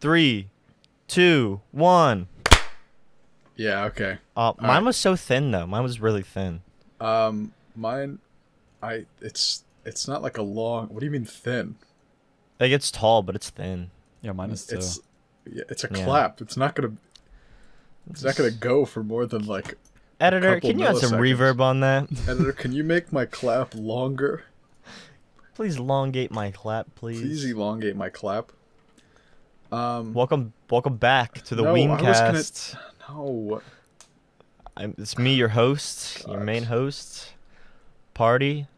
3, 2, 1. Yeah, okay. Mine was so thin though. Mine was really thin. Mine, it's not like a long. What do you mean thin? Like it's tall, but it's thin. Yeah, mine is too. It's a clap. It's not gonna go for more than like. Editor, can you add some reverb on that? Editor, can you make my clap longer? Please elongate my clap, please. Please elongate my clap. Welcome back to the No, WeimCast. No. It's me, your host, your main host. Party.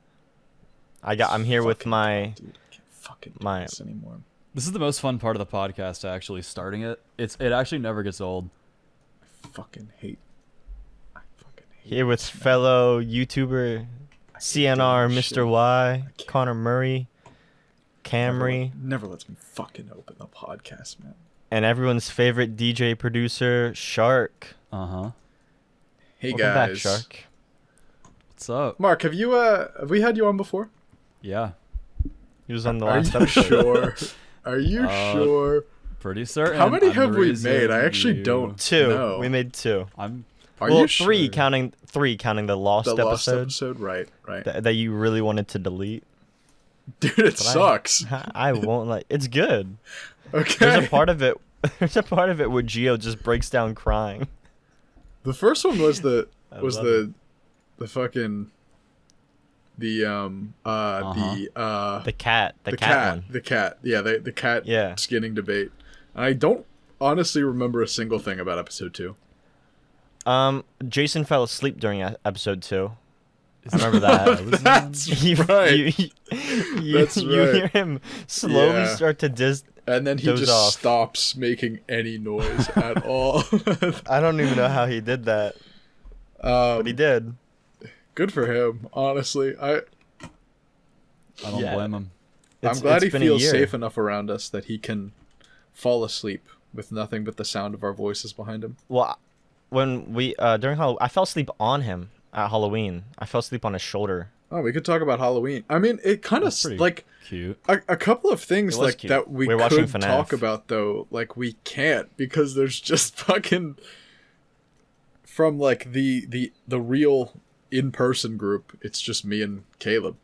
I'm here with my. Dude, I can't fucking do this anymore. This is the most fun part of the podcast, actually, starting it. It actually never gets old. I fucking hate Here with fellow YouTuber CNR, Mr. Y, CNRMRY, CNRMRY. Never lets me fucking open the podcast, man. And everyone's favorite DJ producer, Shark. Uh-huh. Hey, Welcome guys. back, Shark. What's up? Mark, have we had you on before? Yeah. He was on the Are last you episode. sure? Are you sure? Pretty certain. How many I'm have the we reason made? I actually you- don't 2. know. We made 2. Are well, you sure? 3 counting the lost The lost episode. episode, right. That you really wanted to delete. Dude, it sucks. I won't like. It's good. Okay. There's a part of it. There's a part of it where Gio just breaks down crying. The first one was the love fucking the cat. The cat one. The cat. Yeah, the cat Yeah. skinning debate. I don't honestly remember a single thing about episode 2. Jason fell asleep during episode 2. I remember that. That's right. That's You right. hear him slowly Yeah. start to And then he doze just off. stops making any noise at all. I don't even know how he did that, but he did. Good for him, honestly. I don't Yeah. blame him. I'm glad he been a feels year. safe enough around us that he can fall asleep with nothing but the sound of our voices behind him. Well, when we during Halloween, I fell asleep on him at Halloween. I fell asleep on his shoulder. Oh, we could talk about Halloween. I mean, it kind of That's pretty like cute. a couple of things It was like cute. that we We're watching could FNAF. talk about though. Like we can't because there's just fucking from like the real in-person group. It's just me and Caleb.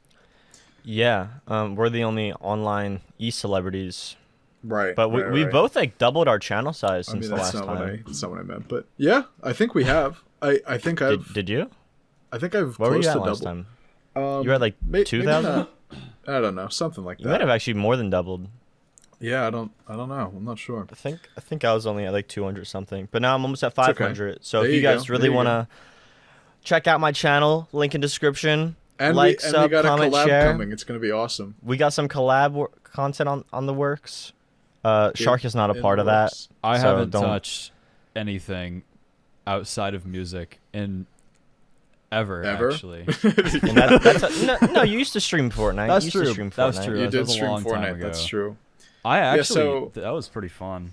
Yeah, we're the only online e-celebrities, Right. but we both like doubled our channel size I since mean, the that's last not time. that's not what I meant, but yeah, I think we have. I think I've Did you? I think I've What were close you to at last double. time? You were at like Maybe 2,000. not. I don't know, something like You that. might have actually more than doubled. Yeah, I don't know. I'm not sure. I think I was only at like 200 something, but now I'm almost at okay. 500. So There if you you guys go. really There you want to check out my channel, link in description. And like, we sub, got comment, a collab share. coming. It's gonna be awesome. We got some collab content on the works. Shark is not a In part the of that. works. I So haven't don't- touched anything outside of music in ever? Actually. And no, you used to stream Fortnite. That's you used true. To stream That's Fortnite. true. You That did was a stream long time Fortnite. ago. That's true. I actually so- that was pretty fun.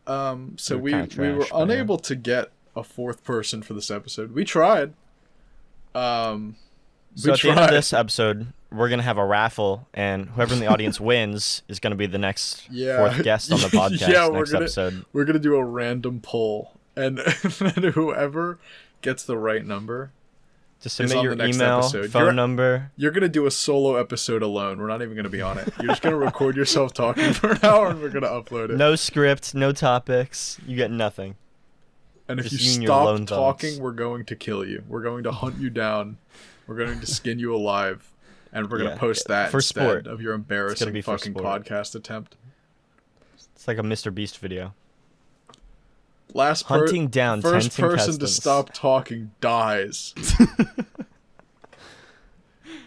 So We're we kinda were trash, but unable to get a fourth person for this episode. We tried. So at the end of this episode, we're gonna have a raffle, and whoever in the audience wins is gonna be the next fourth guest on the podcast. Yeah, next episode. We're gonna do a random poll, and then whoever gets the right number Just is submit on your the next email, episode. phone number. You're gonna do a solo episode alone. We're not even gonna be on it. You're just gonna record yourself talking for an hour, and we're gonna upload it. No script, no topics. You get nothing. And if just you you and your stop lone talking, thoughts. we're going to kill you. We're going to hunt you down. We're going to skin you alive, and we're gonna Yeah, post that for instead sport. of your embarrassing be for fucking sport. podcast attempt. It's like a Mr. Beast video. Last Hunting down 10 first person to contestants. stop talking dies.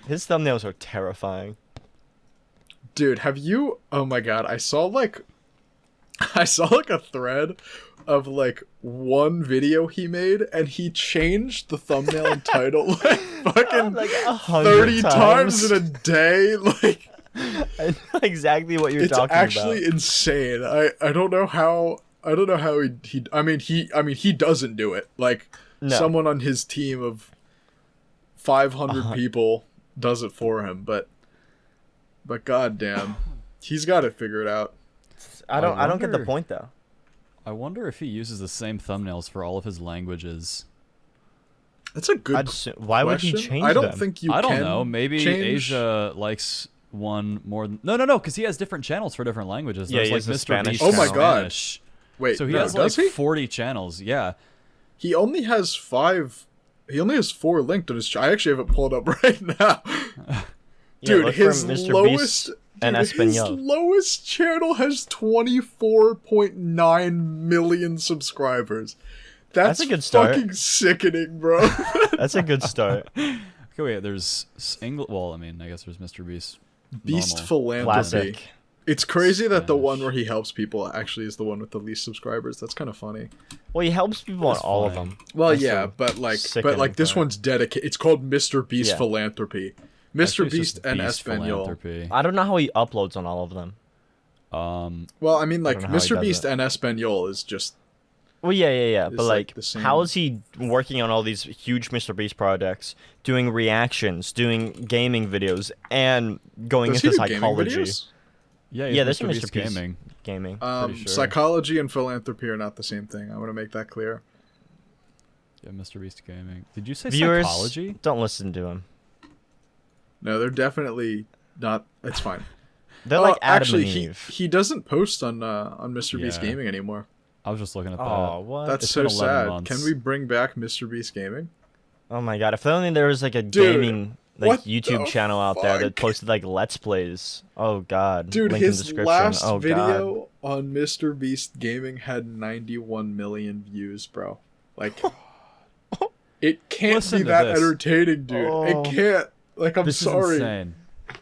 His thumbnails are terrifying. Dude, have you? Oh my god, I saw like a thread of like one video he made, and he changed the thumbnail and title like fucking Like 100 30 times in a day. Like, I know exactly what you're it's talking actually about. insane. I don't know how. I don't know how he. I mean he doesn't do it. Like No. someone on his team of 500 people does it for him. But goddamn, he's got it figured out. I don't get the wonder- point though. I wonder if he uses the same thumbnails for all of his languages. That's a good Why would he question. change I don't them? think you I don't can know. Maybe change... Asia likes one more than no, because he has different channels for different languages. Yeah, There's he like has a Mr. Spanish Beast Oh my channel. God. Spanish. Wait, So he no, has like does he? 40 channels. Yeah. He only has 5. He only has 4 linked on his. I actually have it pulled up right now. Yeah, Dude, look his for Mr. lowest Beast and his Espanol. lowest channel has 24.9 million subscribers. That's a good start. fucking sickening, bro. That's a good start. Okay, wait. There's Well, I mean, I guess there's Mr. Beast. Beast normal. philanthropy. Classic. It's crazy that the Spanish. one where he helps people actually is the one with the least subscribers. That's kind of funny. Well, he helps people on That's all of fine. them. Well, That's yeah, the but like sickening this part. one's dedicated. It's called Mr. Beast Yeah. Philanthropy. Actually, Mr. it's Beast just and Beast Espanol. Philanthropy. I don't know how he uploads on all of them. Well, I mean, like don't know how he Mr. does Beast it. and Espanol is just Well, yeah. It's But like like, the same- how is he working on all these huge Mr. Beast projects, doing reactions, doing gaming videos, and going Does he into do gaming psychology? videos? Yeah, Yeah, there's some Beast Mr. Beast gaming. gaming. Pretty sure. Psychology and philanthropy are not the same thing. I want to make that clear. Yeah, Mr. Beast gaming. Did you say Viewers, psychology? don't listen to him. No, they're definitely not. It's fine. They're like Adam actually, and he Eve. he doesn't post on Mr. Beast Yeah. Gaming anymore. I was just looking at that. Oh, what? That's It's so been 11 sad. months. Can we bring back Mr. Beast Gaming? Oh my god! If only there was like a Dude, gaming like what YouTube the channel out there that fuck? posted like Let's Plays. Oh god. Dude, Link in his description. last Oh god. video on Mr. Beast Gaming had 91 million views, bro. Like, it can't Listen be to that this. entertaining, dude. Oh. It can't. Like, I'm This sorry. is insane.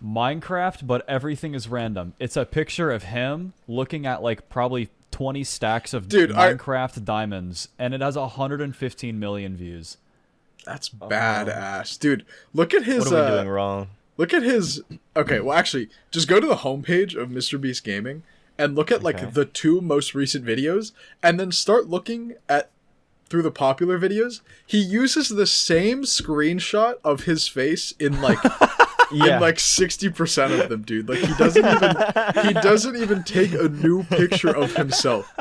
Minecraft, but everything is random. It's a picture of him looking at like probably 20 stacks of Dude, Minecraft diamonds, and it has 115 million views. That's badass, dude. Look at his. What are we doing wrong? Look at his. Okay, well, actually, just go to the homepage of Mr. Beast Gaming and look at Okay. like the 2 most recent videos, and then start looking at through the popular videos. He uses the same screenshot of his face in like Yeah. in like 60% of them, dude. Like he doesn't even take a new picture of himself.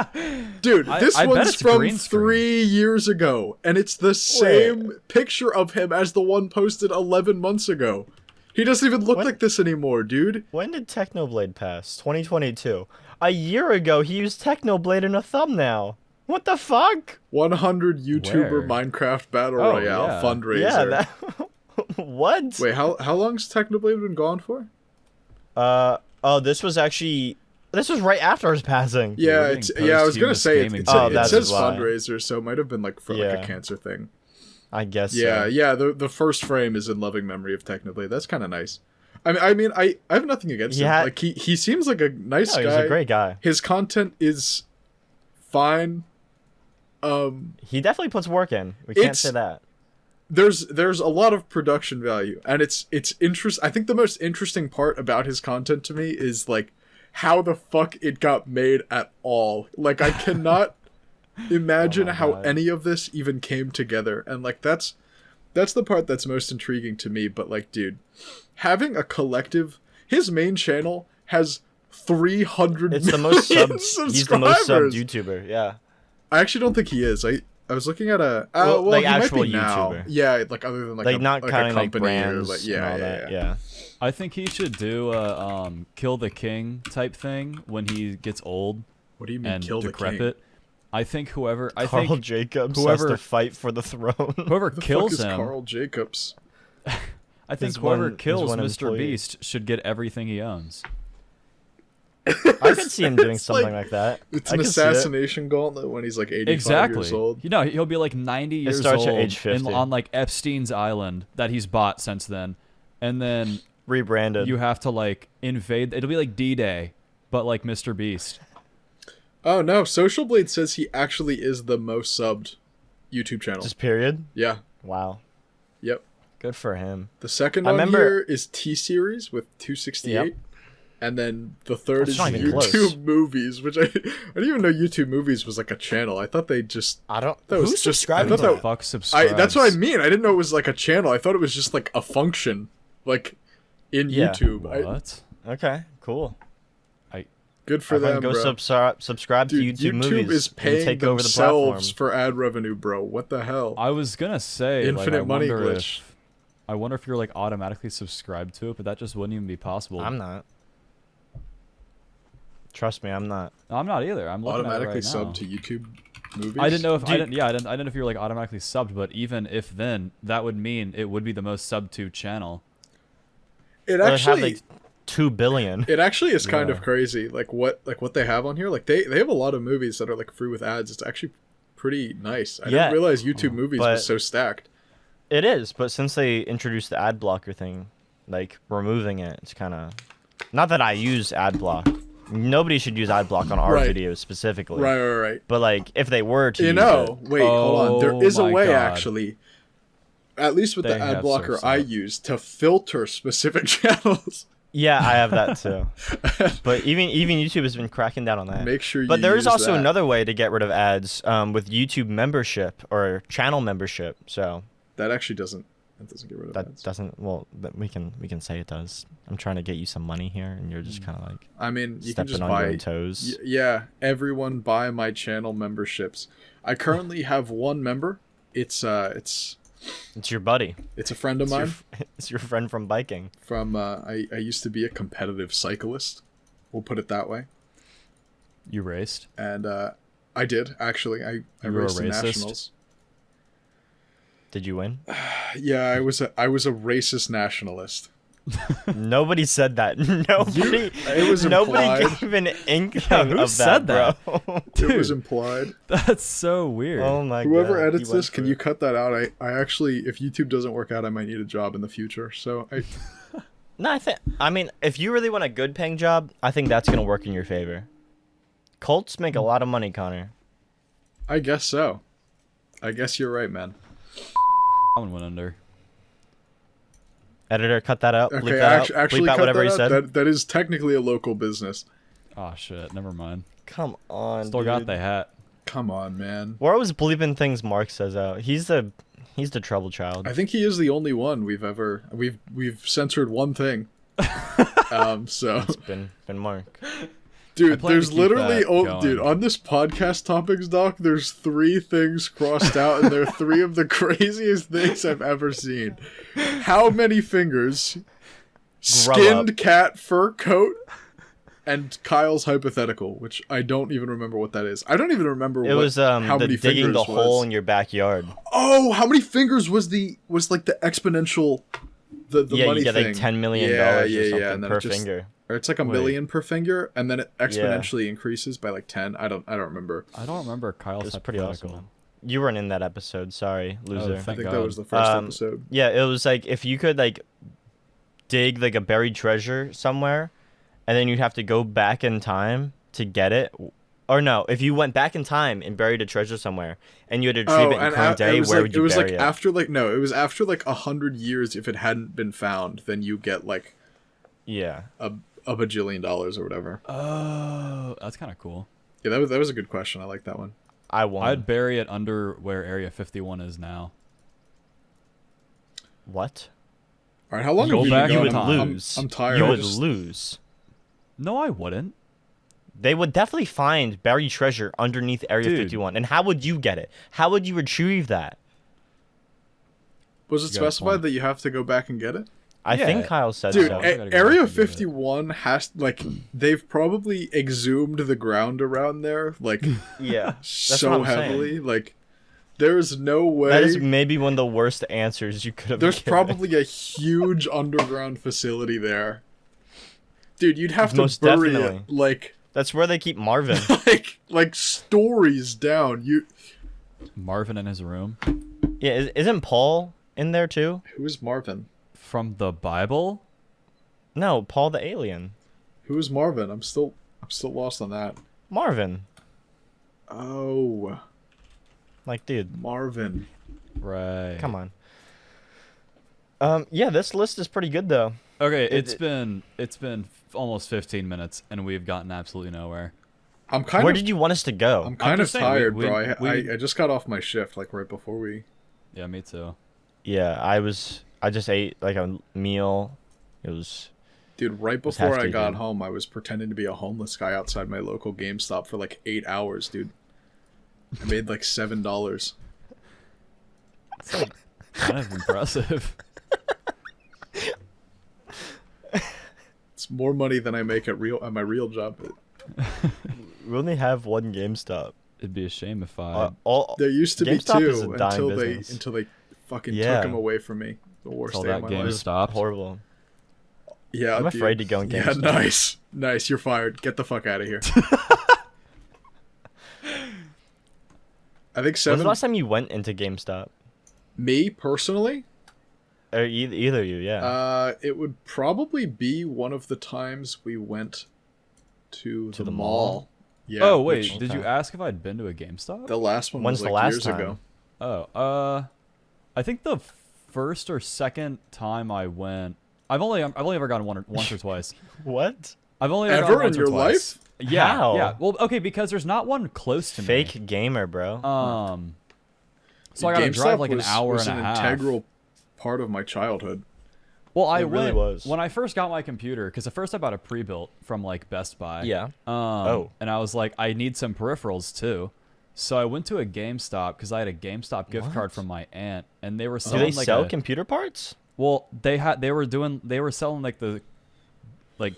Dude, this I bet one's it's from green screen. 3 years ago, and it's the same picture of him as the one posted 11 months ago. He doesn't even look What? like this anymore, dude. When did Technoblade pass? 2022. A year ago, he used Technoblade in a thumbnail. What the fuck? 100 YouTuber Where? Minecraft Battle Oh, Royale yeah. fundraiser. Yeah. That... what? Wait, how long's Technoblade been gone for? Oh, this was right after his passing. Yeah, Living it's I was gonna posthumous say gaming it Oh, it that's says why. fundraiser, so it might have been like for like Yeah. a cancer thing. I guess. Yeah, So. yeah. The first frame is in loving memory of Technoblade. That's kind of nice. I mean, I have nothing against him. Yeah. Like he seems like a nice No, guy. he's a great guy. His content is fine. He definitely puts work in. We can't It's- say that. There's a lot of production value, and it's interest. I think the most interesting part about his content to me is like how the fuck it got made at all. Like I cannot imagine Oh my how God. any of this even came together, and like that's the part that's most intriguing to me. But like, dude, having a collective, his main channel has 300 It's the most million subbed. He's the most subbed subscribers. YouTuber. Yeah. I actually don't think he is. I was looking at a Well, well, like he might actual be now. YouTuber. Yeah, like other than Like, not like counting a like company brands. or like and all that. Yeah. I think he should do a kill the king type thing when he gets old What do you mean and kill the decrepit. king? I think Carl think Jacobs whoever- has to fight for the throne. whoever The kills fuck is him, Carl Jacobs? I think His whoever his kills one Mr. employee. Beast should get everything he owns. I could see him doing It's something like- like that. It's I an could see it. assassination gauntlet when he's like 85 Exactly. years old. You know, he'll be like 90 years starts old at age 50. on like Epstein's island that he's bought since then, and then Rebranded. you have to like invade. It'll be like D-Day, but like Mr. Beast. Oh no, Social Blade says he actually is the most subbed YouTube channel. Just period. Yeah. Wow. Yep. Good for him. The second I on remember- here is T Series with 268. Yep. And then the third That's is not even YouTube close. Movies, which I didn't even know YouTube Movies was like a channel. I thought they just I don't. That was Who's just- subscribing I to thought that? that- Fuck subscribes. that's what I mean. I didn't know it was like a channel. I thought it was just like a function, like in Yeah. YouTube. What? Okay. Cool. Good for Everyone them, go bro. subscribe Dude, to YouTube YouTube movies is and paying take over the platform. themselves for ad revenue, bro. What the hell? I was gonna say, like, Infinite money glitch. I wonder if you're like automatically subscribed to it, but that just wouldn't even be possible. I'm not. Trust me, I'm not. No, I'm not either. I'm looking Automatically at it right now. sub to YouTube movies. I didn't know if I Dude. didn't. Yeah, I didn't know if you were like automatically subbed, but even if then, that would mean it would be the most subbed to channel. It Well, actually have like 2 billion. It actually is kind Yeah. of crazy, like what they have on here. Like they have a lot of movies that are like free with ads. It's actually pretty nice. I Yeah. didn't realize YouTube movies But- was so stacked. It is, but since they introduced the ad blocker thing, like removing it, it's kind of not that I use ad block. Nobody should use ad block on our Right. videos specifically. Right. But like, if they were to, You use know, wait, hold on. Oh There is a my way God. actually. At least with They the ad have blocker so I sad. use to filter specific channels. yeah, I have that too. But even YouTube has been cracking down on that. Make sure you But there is use also that. another way to get rid of ads with YouTube membership or channel membership. So That actually doesn't get rid of that ads. doesn't. Well, we can say it does. I'm trying to get you some money here, and you're just kind of like I mean, you can stepping just on your buy own toes. Yeah, everyone buy my channel memberships. I currently have one member. It's It's your buddy. a friend of mine. It's your friend from biking. From I used to be a competitive cyclist. We'll put it that way. You raced. And I did actually. I You were a raced in racist? nationals. Did you win? Yeah, I was a racist nationalist. Nobody said that. Nobody. It was Nobody implied. gave an inkling Yeah, who of said that, bro. It was Dude. implied. That's so weird. Oh my god. Whoever you edits went this, can for you it. cut that out? I actually, if YouTube doesn't work out, I might need a job in the future. So No, I mean, if you really want a good paying job, I think that's gonna work in your favor. Colts make a lot of money, Connor. I guess so. I guess you're right, man. That one went under. Editor, cut that out. Bleep Okay, that out. actually Bleep out cut whatever that he out. said. That is technically a local business. Oh shit. Never mind. Come on, Still dude. got the hat. Come on, man. We're always bleeping things Mark says out. He's the trouble child. I think he is the only one we've censored one thing. So It's been Mark. dude, plan to there's keep literally that dude, going. on this podcast topics doc, there's 3 things crossed out, and they're 3 of the craziest things I've ever seen. How many fingers? Skinned cat fur coat. And Kyle's hypothetical, which I don't even remember what that is. I don't even remember It was how the many digging fingers the hole was. in your backyard. Oh, how many fingers was like the exponential the Yeah, money you get thing? like $10 million Yeah, or yeah, something and then per it just- finger. Or it's like a Wait. million per finger, and then it exponentially increases by like 10. I don't remember. I don't remember It Kyle's was pretty hypothetical. awesome. You weren't in that episode. Sorry, loser. I Thank think God. that was the first Um, episode. Yeah, it was like if you could like dig like a buried treasure somewhere, and then you'd have to go back in time to get it. Or no, if you went back in time and buried a treasure somewhere, and you had to retrieve it in current day, where would you it was bury like it? after like no, it was after like 100 years. If it hadn't been found, then you get like Yeah. a bajillion dollars or whatever. Oh, that's kind of cool. Yeah, that was a good question. I like that one. I won. I'd bury it under where Area 51 is now. What? All right, how long Go have we back been You in would going? time. lose. I'm tired. You I would just- lose. No, I wouldn't. They would definitely find buried treasure underneath Area Dude. 51. And how would you get it? How would you retrieve that? Was it You got a specified point. that you have to go back and get it? I Yeah. think Kyle said Dude, so. I gotta go Area back and do it. 51 has like they've probably exhumed the ground around there like Yeah. That's so what I'm saying. heavily. Like there's no way. That is maybe one of the worst answers you could have There's given. probably a huge underground facility there. Dude, you'd have to Most bury definitely. it like That's where they keep Marvin. like stories down. You Marvin in his room. Yeah, isn't Paul in there too? Who is Marvin? From the Bible? No, Paul the alien. Who is Marvin? I'm still lost on that. Marvin. Oh, Like, dude, Marvin. Right. come on. Yeah, this list is pretty good though. Okay, It- it's been almost 15 minutes and we've gotten absolutely nowhere. I'm kind Where of did you want us to go? I'm kind of just saying, tired, we- bro. we- I just got off my shift like right before we. Yeah, me too. Yeah, I just ate like a meal. It was Dude, right Just before have I to, got dude. home, I was pretending to be a homeless guy outside my local GameStop for like 8 hours, dude. I made like $7. It's like kind of impressive. It's more money than I make at my real job. We only have one GameStop. It'd be a shame if I. There used to GameStop be is two a dying until business. they fucking Yeah. took them away from me. The worst Until day of that my game life. It was stopped. horrible. Yeah, I'm dude. afraid to go in Yeah, GameStop. nice. You're fired. Get the fuck out of here. I think When's seven. the last time you went into GameStop? Me personally, Or either of you, yeah. it would probably be one of the times we went to the the mall. mall? Yeah. Oh wait, which- did you Okay. ask if I'd been to a GameStop? the last one When's was the like last years time? ago. Oh, I think the first or second time I went, I've only ever gone once or twice. What? I've only ever Ever gone once in or your twice. life? Yeah, How? yeah. Well, okay, because there's not one close to me. Fake gamer, bro. So I gotta GameStop drive like an was- hour was and a an half. integral part of my childhood. Well, I It really went was. when I first got my computer because at first I bought a pre-built from like Best Buy. Yeah. Oh. And I was like, I need some peripherals too. So I went to a GameStop because I had a GameStop gift card from my aunt, and they were Do selling they like sell a, computer parts? well, they were selling like the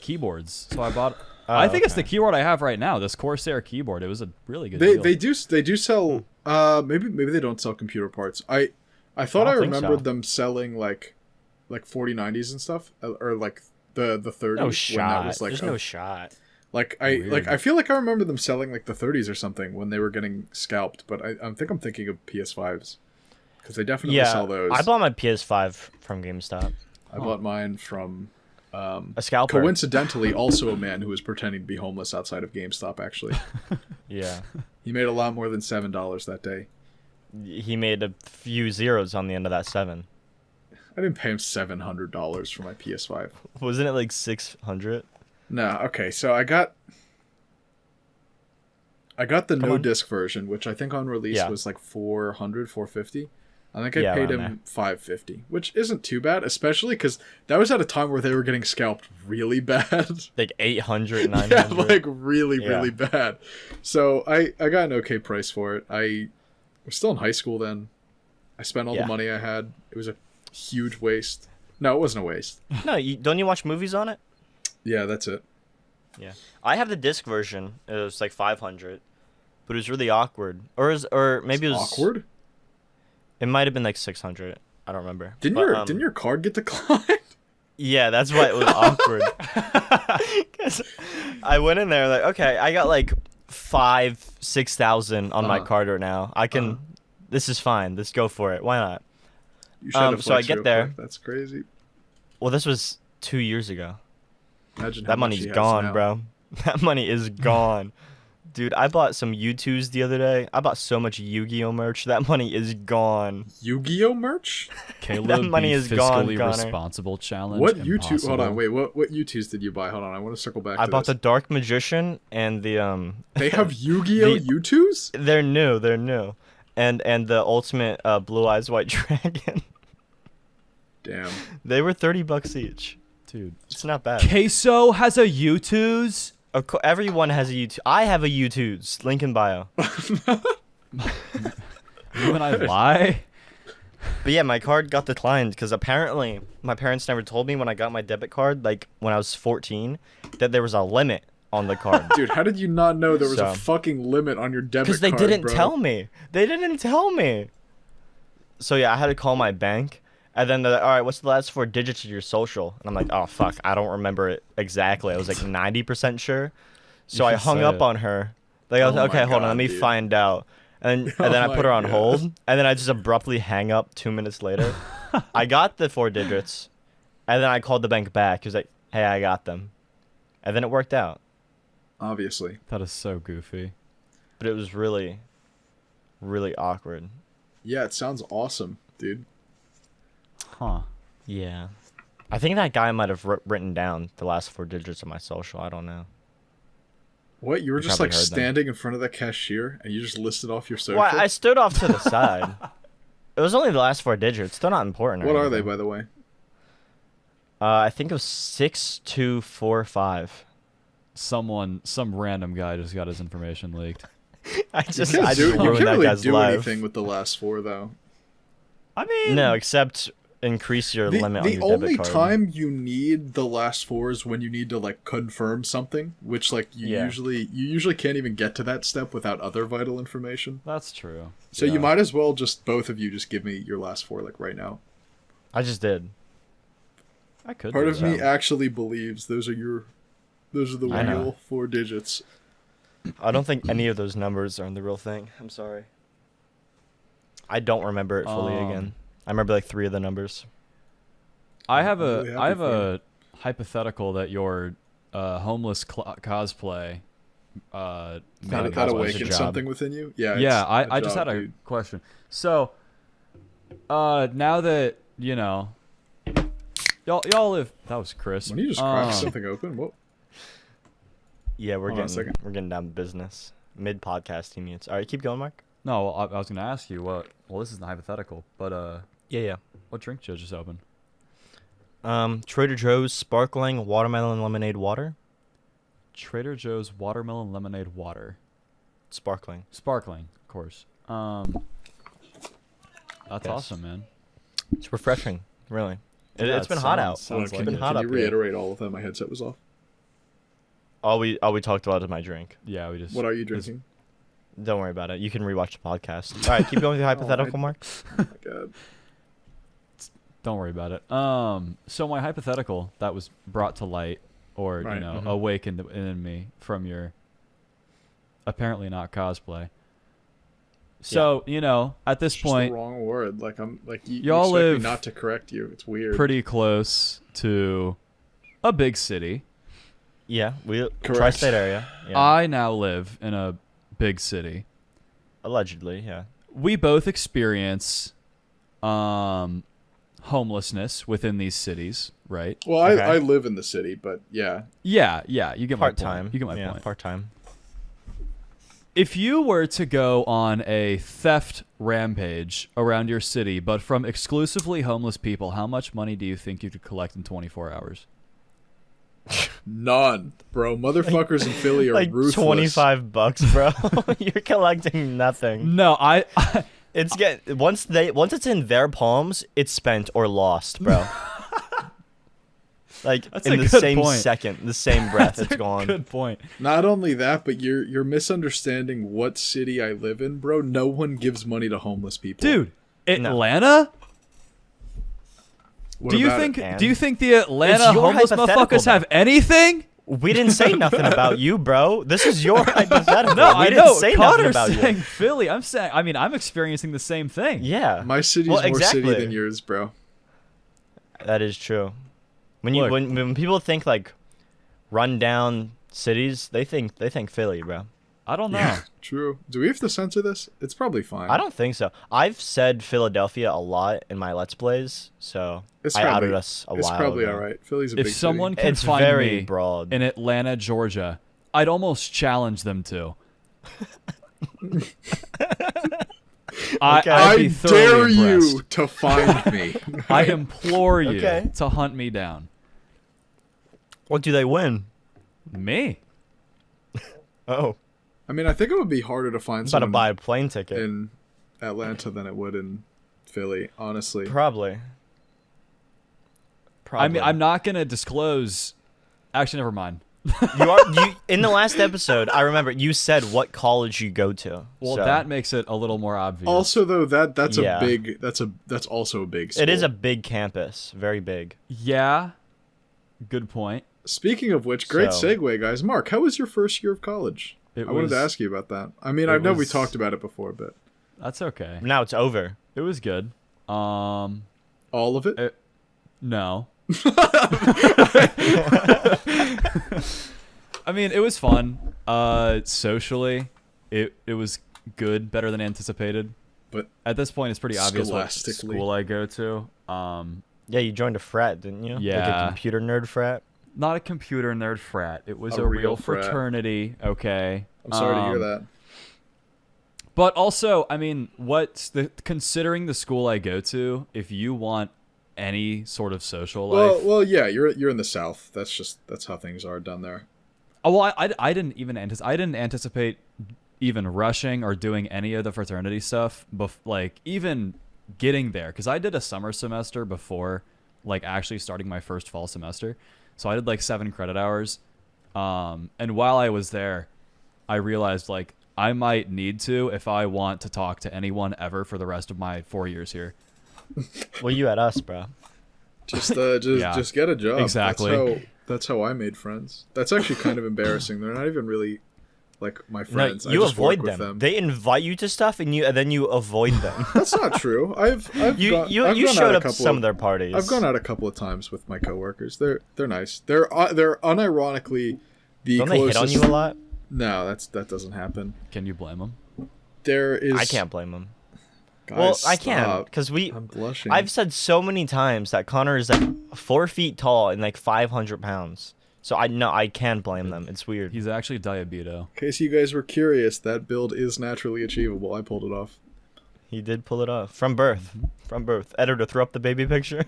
keyboards. So I bought. I think it's the okay. keyboard I have right now. This Corsair keyboard. It was a really good They deal. they do sell. Maybe they don't sell computer parts. I thought I I, don't think so. remembered them selling like 4090s and stuff, or like the 30s. No when shot. that was like There's no shot. Weird. I feel like I remember them selling like the 30s or something when they were getting scalped. But I think I'm thinking of PS5s because they definitely Yeah. sell those. I bought my PS5 from GameStop. I bought mine from. A scalper. Coincidentally, also a man who was pretending to be homeless outside of GameStop. Actually, Yeah. he made a lot more than $7 that day. He made a few zeros on the end of that 7. I didn't pay him $700 for my PS5. Wasn't it like 600? No, okay, so I got the Come no on. disc version, which I think on release Yeah. was like 450. I think I Yeah, paid around him $550, which isn't too bad, especially because that was at a time where they were getting scalped really bad. Like 800, Yeah, 900. like really, Yeah. really bad. So I got an okay price for it. I was still in high school then. I spent all Yeah. the money I had. It was a huge waste. No, it wasn't a waste. No, don't you watch movies on it? Yeah, that's it. Yeah. I have the disc version. It was like 500, but it was really awkward. Or maybe it was Awkward. It might have been like 600. I don't remember. Didn't But, didn't your card get declined? Yeah, that's why it was awkward. 'Cause I went in there like, okay, I got like 6,000 on my Uh-huh. card right now. I can. Uh-huh. This is fine. Let's go for it. Why not? You should have so I flexed get real there. quick. That's crazy. Well, this was 2 years ago. Imagine how That much money's he has gone, now. bro. That money is gone. Dude, I bought some U2s the other day. I bought so much Yu-Gi-Oh merch. That money is gone. Yu-Gi-Oh merch? Caleb, money be is gone, fiscally Connor. responsible challenge. What U2? Hold impossible. on, wait. What U2s did you buy? Hold on, I want to circle back. I to bought the this. Dark Magician and the They have Yu-Gi-Oh the- U2s? They're new. And the ultimate Blue Eyes White Dragon. Damn. They were $30 each. Dude. It's not bad. Queso has a U2s? Everyone has a U2. I have a U2s. Link in bio. You and I lie? But yeah, my card got declined because apparently my parents never told me when I got my debit card, like when I was 14, that there was a limit on the card. Dude, how did you not know there was a So- fucking limit on your debit Because card, they didn't bro? tell me. They didn't tell me. So yeah, I had to call my bank. And then they're like, all right, what's the last 4 digits of your social? And I'm like, oh, fuck, I don't remember it exactly. I was like 90% sure. So You I should hung say up it. on her. Like, I was Oh like, my okay, hold on, God, let me dude. find out. And Oh then I my put her on God. hold. And then I just abruptly hang up 2 minutes later. I got the 4 digits. And then I called the bank back. He was like, hey, I got them. And then it worked out. Obviously. That is so goofy. But it was really, really awkward. Yeah, it sounds awesome, dude. Huh. Yeah. I think that guy might have written down the last 4 digits of my social. I don't know. What? You were You just probably like heard them. standing in front of the cashier and you just listed off your social? Well, I stood off to the side. It was only the last 4 digits. They're not important. or What are they, anything. by the way? I think it was 6245. Some random guy just got his information leaked. I You just can't, ruined that really guy's do life. anything with the last four, though. I mean, No, except increase your limit on The your only debit card. time you need the last four is when you need to like confirm something, which like you usually can't even get to that step without other vital information. that's true. So Yeah. you might as well just both of you just give me your last four like right now. I just did. I could. Part do of that. me actually believes those are the I know. real 4 digits. I don't think any of those numbers are the real thing. I'm sorry. I don't remember it fully again. I remember like 3 of the numbers. I have I'm really happy I have for a hypothetical that your homeless cosplay made That a cosplay awakens job. something within you. Yeah. Yeah, it's I just job, had a dude. question. So, now that you know, y'all live. That was Chris. When you just crack something open, what? Yeah, we're Hold on a second. getting down to business. Mid podcast he mutes. All right, keep going, Mark. No, well, I was gonna ask you what. Well, this isn't hypothetical, but Yeah. what drink did you just open? Trader Joe's sparkling watermelon lemonade water. Trader Joe's watermelon lemonade water, Sparkling. sparkling, of course. That's Yes. awesome, man. It's refreshing, really. Yeah, It's been it hot out. sounds It's like been it. hot Can up you here. reiterate all of that? My headset was off. All we talked about is my drink. Yeah, we just. What are you drinking? Don't worry about it. You can rewatch the podcast. All right, keep going with your hypothetical, Mark. Oh my god. Don't worry about it. So my hypothetical that was brought to light, or Right, mhm. awakened in me from your apparently not cosplay. So at this It's just point, the wrong word. Like I'm like you Y'all expect me live not to correct you. It's weird. pretty close to a big city. Yeah, we Correct. tri-state area. Yeah. I now live in a big city. Allegedly, yeah. We both experience homelessness within these cities, right? Well, Okay. I live in the city, but yeah. Yeah, you get my Part point. time. You get my yeah, point. Part time. If you were to go on a theft rampage around your city, but from exclusively homeless people, how much money do you think you could collect in 24 hours? None, bro. Motherfuckers in Philly are Like ruthless. $25, bro. You're collecting nothing. No, I It's once it's in their palms, it's spent or lost, bro. Like That's in a the good same point. second, the same breath, that's it's a gone. good point. Not only that, but you're misunderstanding what city I live in, bro. No one gives money to homeless people. Dude, No. Atlanta? What Do you about think it? do you think the Atlanta It's your homeless hypothetical, motherfuckers man. have anything? We didn't say nothing about you, bro. This is your hypothetical. No, we I didn't know. say nothing Connor's about saying you. Philly. I'm experiencing the same thing. Yeah, My city's Well, more exactly. city than yours, bro. that is true. When people think like run down cities, they think Philly, bro. I don't know. Yeah, true. Do we have to censor this? It's probably fine. I don't think so. I've said Philadelphia a lot in my Let's Plays, so It's I probably, outed us a It's while probably ago. all right. Philly's a If big someone city. can It's find very me broad. in Atlanta, Georgia, I'd almost challenge them to. Okay. I'd be I thoroughly dare you impressed. to find me. I implore you Okay. to hunt me down. What do they win? Me? Oh, I mean, I think it would be harder to find I'm about to someone buy a plane ticket. in Atlanta than it would in Philly, honestly. Probably. I mean, I'm not gonna disclose. Actually, never mind. You in the last episode, I remember you said what college you go to. Well, so that makes it a little more obvious. Also, though, that's Yeah. a big that's also a big school. it is a big campus, very big. Yeah. Good point. Speaking of which, great So- segue, guys. Mark, how was your first year of college? I wanted to ask you about that. I mean, I it know we was- talked about it before, but That's okay. Now it's over. It was good. all of it? No. I mean, it was fun. Socially, it was good, better than anticipated. But At this point, it's pretty obvious what Scholastically. school I go to. Yeah, you joined a frat, didn't you? Like Yeah. a computer nerd frat. Not a computer nerd frat. It was A a real real frat. fraternity. Okay. I'm sorry to hear that. But also, I mean, considering the school I go to, if you want any sort of social Well, life. well, yeah, you're in the South. That's how things are down there. Oh, well, I didn't even I didn't anticipate even rushing or doing any of the fraternity stuff, like even getting there, because I did a summer semester before, like actually starting my first fall semester. So I did like 7 credit hours, and while I was there, I realized like I might need to if I want to talk to anyone ever for the rest of my 4 years here. Well, you at us, bro. Just Yeah, just get a job. exactly. That's how I made friends. That's actually kind of embarrassing. They're not even really like my friends. No, you I just avoid work with them. They invite you to stuff, and then you avoid them. That's not true. I've you gone showed out a up to couple some of their parties. I've gone out a couple of times with my coworkers. They're nice. They're unironically the Don't they hit closest. on you a lot? No, that doesn't happen. Can you blame them? There is. I can't blame them. Guys, Well, I can, stop. because I'm blushing. I've said so many times that Connor is like 4 feet tall and like 500 pounds. So I know I can blame them. It's weird. He's actually diabeto. In case you guys were curious, that build is naturally achievable. I pulled it off. He did pull it off from birth. From birth. Editor, throw up the baby picture.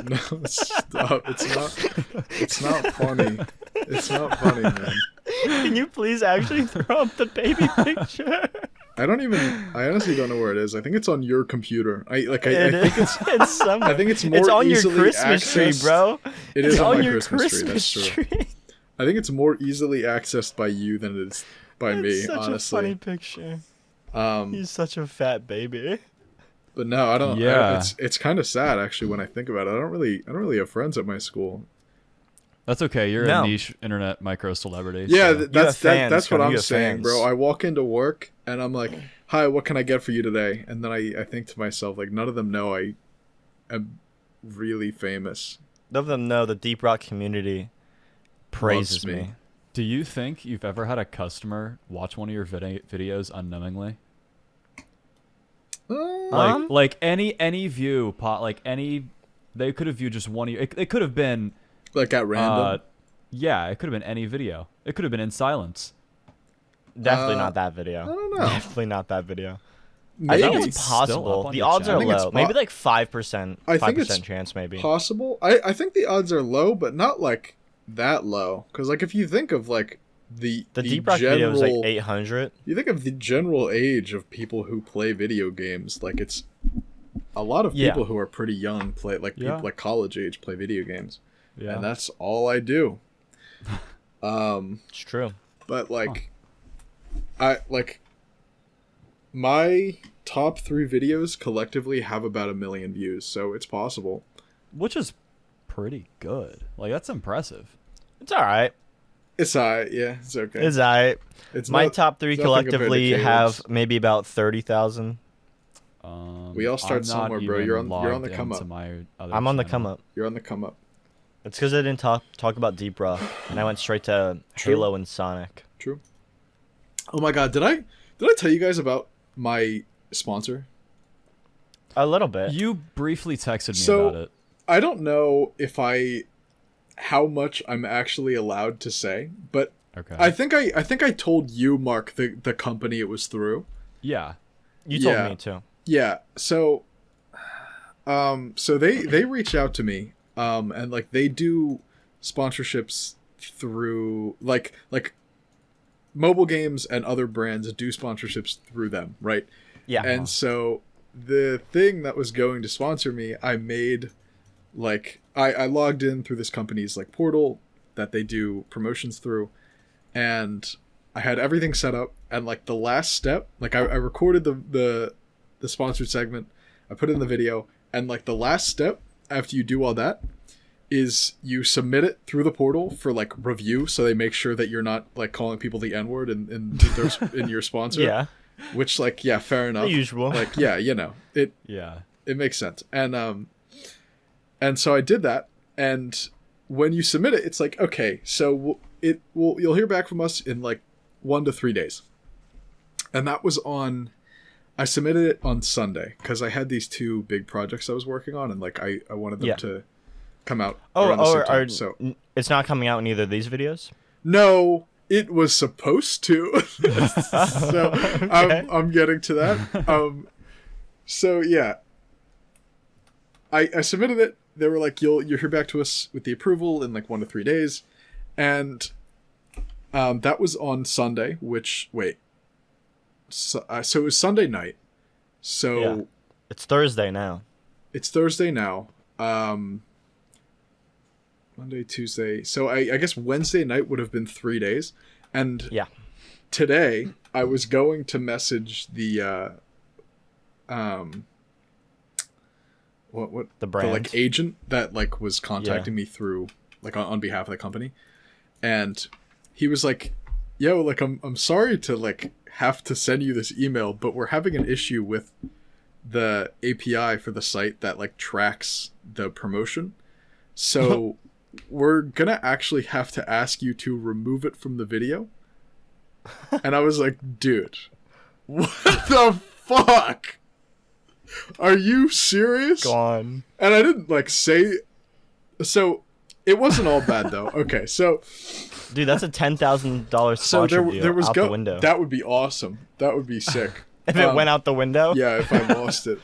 No, stop. It's not funny. It's not funny, man. Can you please actually throw up the baby picture? I honestly don't know where it is. I think it's on your computer. I think It's somewhere. I think it's more It's on your easily Christmas tree, accessed. bro. It It's is on my your Christmas tree. That's true. tree. I think it's more easily accessed by you than it is by me, It's such honestly. a funny picture. Um, He's such a fat baby. but no, I don't. Yeah. It's kind of sad actually when I think about it. I don't really have friends at my school. That's okay. You're No. a niche internet micro celebrity. Yeah, so- that's fans, what Connor, I'm you have saying, fans. bro. I walk into work and I'm like, "Hi, what can I get for you today?" And then I think to myself, like, none of them know I am really famous. None of them know the Deep Rock community praises me. me. Do you think you've ever had a customer watch one of your videos unknowingly? Like any view, they could have viewed just one of your. It could have been. Like at random. Yeah, it could have been any video. It could have been in silence. Definitely not that video. I don't know. Definitely not that video. Maybe. I think It's it's still up possible. on The your odds channel. are I think it's low. po- Maybe like 5%. I think 5% it's chance, maybe. possible. I think the odds are low, but not like that low. Because like if you think of like the Deep Rock general, video is like 800. you think of the general age of people who play video games, like it's a lot of Yeah. people who are pretty young play like Yeah. people like college age play video games, Yeah. and that's all I do. It's true. But like, my top 3 videos collectively have about 1 million views, so it's possible. Which is pretty good. Like that's impressive. It's all right. It's alright, yeah, it's okay. It's all right. It's My not- top 3 it's nothing compared to collectively Caleb's. have maybe about 30,000. We all start I'm not somewhere, bro. even You're on the logged come into up. my other I'm on the channel. come up. You're on the come up. It's because I didn't talk about Deep Rock, and I went straight to True. Halo and Sonic. True. Oh my god, did I tell you guys about my sponsor? A little bit. You briefly texted me So- about it. I don't know how much I'm actually allowed to say, but Okay. I think I told you, Mark, the company it was through. yeah. You told Yeah. me too. Yeah. So they reach out to me and like they do sponsorships through like mobile games and other brands do sponsorships through them, right? Yeah. And so the thing that was going to sponsor me, I made like I logged in through this company's like portal that they do promotions through, and I had everything set up, and like the last step, like I recorded the sponsored segment, I put it in the video, and like the last step after you do all that is you submit it through the portal for like review, so they make sure that you're not like calling people the N-word in your sponsor. Yeah. Which like yeah, fair enough. The usual. Like yeah, you know it Yeah. makes sense. And so I did that, and when you submit it, it's like okay, so you'll hear back from us in like 1 to 3 days. And that was I submitted it on Sunday because I had these 2 big projects I was working on, and like I wanted them Yeah. to come out around the same time. So it's not coming out in either of these videos? no, it was supposed to. So Okay. I'm getting to that. So yeah. I submitted it. They were like, you'll hear back to us with the approval in like 1 to 3 days, and that was on Sunday. So it was Sunday night. So Yeah. It's Thursday now. it's Thursday now. Monday, Tuesday. So I guess Wednesday night would have been 3 days, and Yeah. today I was going to message the what The brand. like agent that like was contacting me through like on behalf of the company, and he was like, yo, like I'm sorry to like have to send you this email, but we're having an issue with the API for the site that like tracks the promotion, so we're gonna actually have to ask you to remove it from the video. And I was like, dude, what the fuck? Are you serious? Gone. And I didn't like say. So it wasn't all bad though. Okay, so Dude, that's a $10,000 so sponsor deal there was out the window. That would be awesome. That would be sick. If it went out the window? Yeah, if I lost it.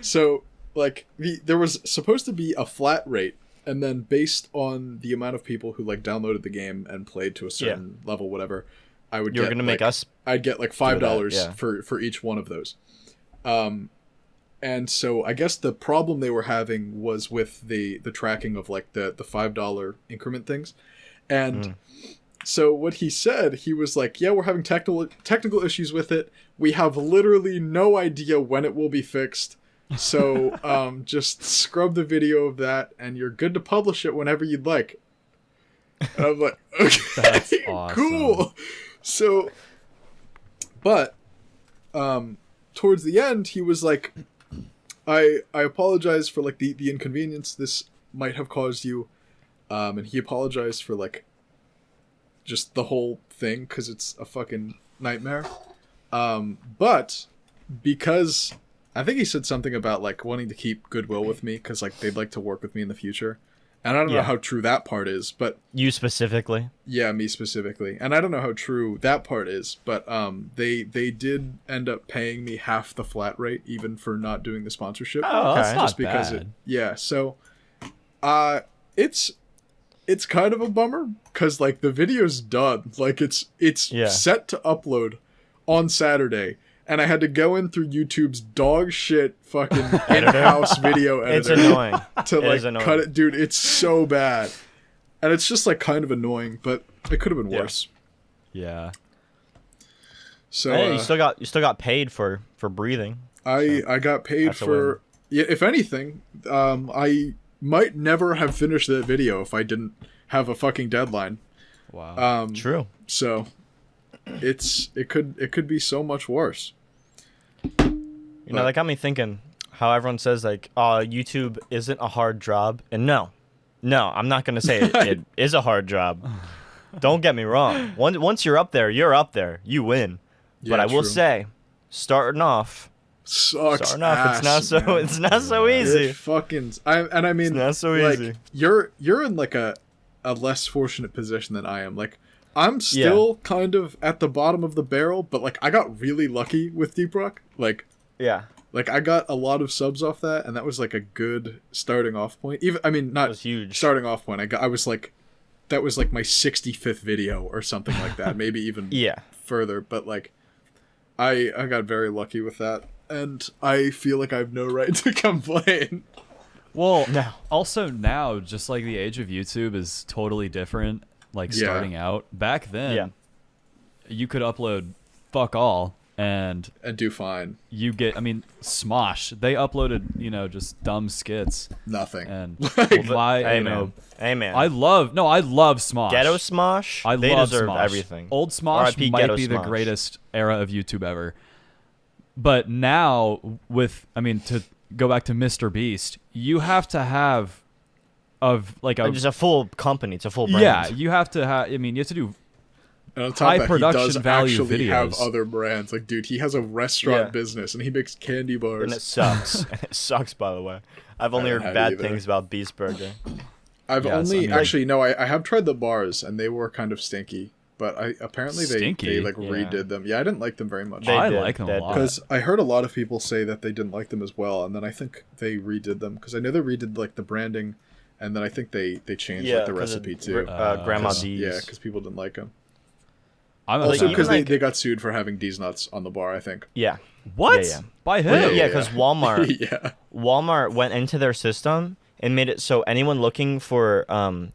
So like there was supposed to be a flat rate, and then based on the amount of people who like downloaded the game and played to a certain level, whatever, I would You're get going to make like, us... I'd get like $5 yeah. for each one of those. And so I guess the problem they were having was with the tracking of like the $5 increment things. And so what he said, he was like, yeah, we're having technical issues with it. We have literally no idea when it will be fixed. So just scrub the video of that and you're good to publish it whenever you'd like. And I'm like, okay, That's awesome. cool. So, but towards the end, he was like, I apologize for like the inconvenience this might have caused you, and he apologized for like just the whole thing because it's a fucking nightmare. But because I think he said something about like wanting to keep goodwill with me because like they'd like to work with me in the future, and I don't know how true that part is, but You specifically? yeah, me specifically, and I don't know how true that part is, but they did end up paying me half the flat rate even for not doing the sponsorship. Oh, that's Okay. not Just because bad. so it's kind of a bummer because like the video's done, like it's Yeah. set to upload on Saturday, and I had to go in through YouTube's dog shit fucking in-house video It's editor annoying. to It is like annoying. cut it. Dude, it's so bad, and it's just like kind of annoying, but it could have been Yeah. worse. Yeah. So Hey, you still got paid for breathing. I got paid That's a for, yeah, if anything, I might never have finished that video if I didn't have a fucking deadline. Wow. True. So it could be so much worse. You know, that got me thinking how everyone says like, "Oh, YouTube isn't a hard job," and no, I'm not gonna say it is a hard job. Don't get me wrong. Once you're up there, you win. Yeah, But I will true. say, starting off, Sucks. it's ass, not so man. it's not so easy. It fucking. I mean, It's not so like, easy. You're in like a less fortunate position than I am. Like I'm still kind of at the bottom of the barrel, but like I got really lucky with Deep Rock. Like Yeah, I got a lot of subs off that, and that was like a good starting off point. Even I mean, it not was huge. starting off point. I was like, that was like my 65th video or something like that, maybe even Yeah, further. But like, I got very lucky with that, and I feel like I have no right to complain. Well, No. also now, just like the age of YouTube is totally different. Like Yeah. starting out back then, Yeah. you could upload fuck all, and And do fine. you get. I mean, Smosh. They uploaded, just dumb skits, Nothing. and Like, why, hey you man, know, hey man. I love Smosh. Ghetto Smosh. I they love deserve Smosh. everything. Old Smosh R.I.P. might Ghetto be the Smosh. greatest era of YouTube ever. But now, to go back to Mr. Beast, you have to have It's a full company. It's a full brand. yeah, you have to have. I mean, you have to do. and on top high of that, production he does value actually have videos. other brands. Like, dude, he has a restaurant Yeah. business, and he makes candy bars. And it sucks. It sucks, by the way. I've only haven't heard had bad either. things about Beast Burger. I've Yes, only I mean, actually no. I have tried the bars, and they were kind of stinky. but apparently Stinky? they like Yeah. redid them. Yeah, I didn't like them very much. They I did, like them they a did. lot. Because I heard a lot of people say that they didn't like them as well, and then I think they redid them because I know they redid like the branding, and then I think they changed like the 'cause recipe of too. Grandma 'Cause- D's. Yeah, because people didn't like them. I'm Also, even, because like- they got sued for having D's nuts on the bar. I think. Yeah. what? Yeah. By who? Well, yeah, because Walmart yeah. Walmart went into their system and made it so anyone looking for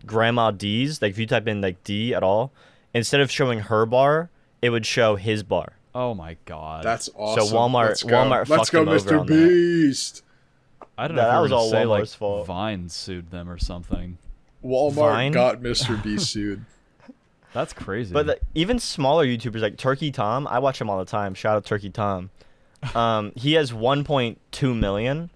Grandma D's, like if you type in like D at all, instead of showing her bar, it would show his bar. Oh my god. That's awesome. Walmart- Let's go. Walmart Let's fucked go, them over Mr. on that. Beast. I don't know that if you was were gonna all say Walmart's like fault. Vine sued them or something. Walmart Vine? got Mr. Beast sued. That's crazy. But even smaller YouTubers like Turkey Tom, I watch him all the time. Shout out Turkey Tom. He has 1.2 million,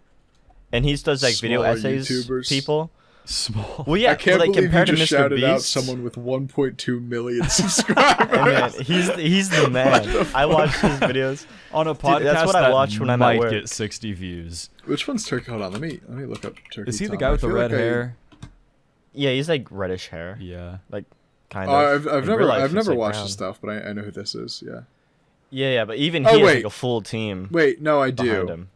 and he does like video Smaller essays. YouTubers. People. small. Well, yeah, I can't but, like, believe you compared to just Mr. shouted out Beast, someone with 1.2 million subscribers. Hey, man, he's the man. I watch his videos. On a podcast that's what I that watch when I'm at might work. get 60 views. Which one's Turkey? Hold on, let me look up Turkey. Is he the Tom. guy I with the feel red like hair? Yeah, he's like reddish hair, Yeah. kind of. I've In never real life, I've he's, never like, watched brown. his stuff, but I know who this is. Yeah. Yeah, but even Oh, he has wait. like a full team Wait, no, I behind do. him.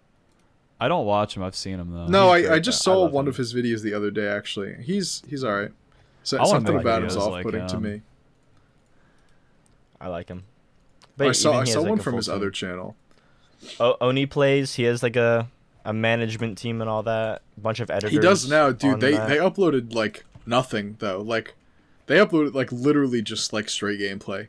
I don't watch him. I've seen him though. No, He's I great, just though. I saw love one him. of his videos the other day. Actually, he's all right. So, I wanna something make about him's videos off-putting like to him. me. I like him. I saw even he has, like, one a from full his team. other channel. Oni plays. He has like a management team and all that. A bunch of editors. He does now, dude. on They that. uploaded like nothing though. Like they uploaded like literally just like straight gameplay,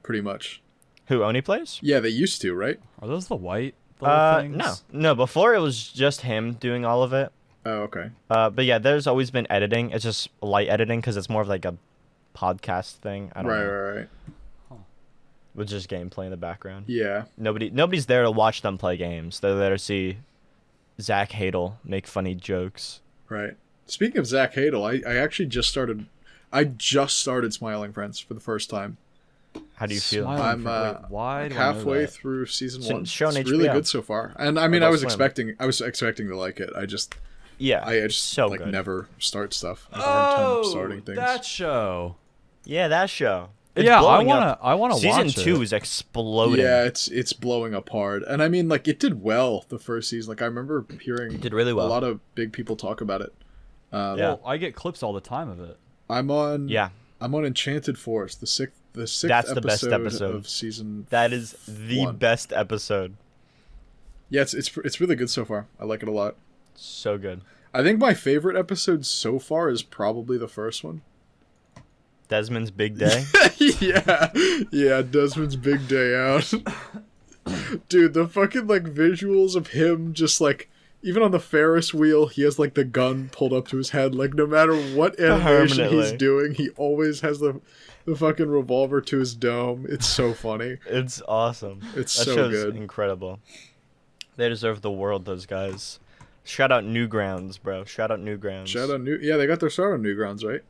pretty much. Who Oni plays? Yeah, they used to, right? Are those the white little things? No. Before it was just him doing all of it. Oh, okay. But yeah, there's always been editing. It's just light editing because it's more of like a podcast thing. I don't know. Right. With just gameplay in the background. Yeah. Nobody's there to watch them play games. They're there to see Zach Hadel make funny jokes. Right. Speaking of Zach Hadel, I actually just started Smiling Friends for the first time. How do you feel? Smiling I'm Friends. Wait, why like do I know halfway that? through season It's 1. shown It's really HBO. good so far. And I mean, Adult I was Swim. expecting to like it. I just Yeah, so like good. never start stuff. I have a hard time Oh, starting things. that show. Yeah, that show. It's Yeah, I blowing up. wanna watch Season it. 2 is exploding. Yeah, it's blowing apart. And I mean, like, it did well the first season. Like, I remember hearing It did really well. a lot of big people talk about it. Yeah. Well, I get clips all the time of it. I'm on Yeah, Enchanted Forest, the sixth That's the best episode. of season. that is the 1. best episode. Yeah, it's really good so far. I like it a lot. So good. I think my favorite episode so far is probably the first one. Desmond's big day. yeah, Desmond's big day out. Dude, the fucking like visuals of him just like even on the Ferris wheel, he has like the gun pulled up to his head. Like no matter what animation he's Permanently. doing, he always has the fucking revolver to his dome. It's so funny. It's awesome. It's That so show's good. incredible. They deserve the world, those guys. Shout out Newgrounds, bro. Shout out Newgrounds. Shout out they got their start on Newgrounds, right?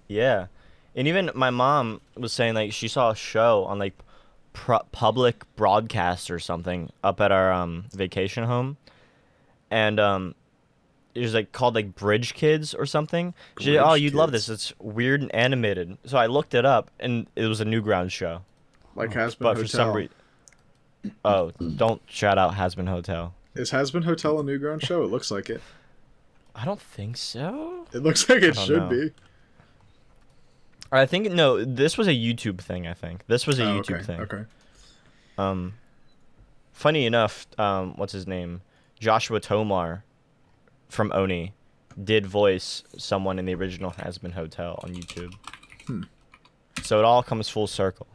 Yeah. And even my mom was saying like she saw a show on like public broadcast or something up at our vacation home. And it was like called like Bridge Kids or something. She said, Bridge "Oh, you'd love Kids. this. It's weird and animated." So I looked it up and it was a Newgrounds show. Like Hasbin But Hotel. for some reason Oh, don't shout out Hasbin Hotel. Is Hasbin Hotel a Newgrounds show? It looks like it. I don't think so. It looks like it don't should know. be. I think no, this was a YouTube thing, I think. This was a Oh, YouTube okay. thing. Okay. Funny enough, what's his name? Joshua Tomar from Oni did voice someone in the original Hasbin Hotel on YouTube. So it all comes full circle.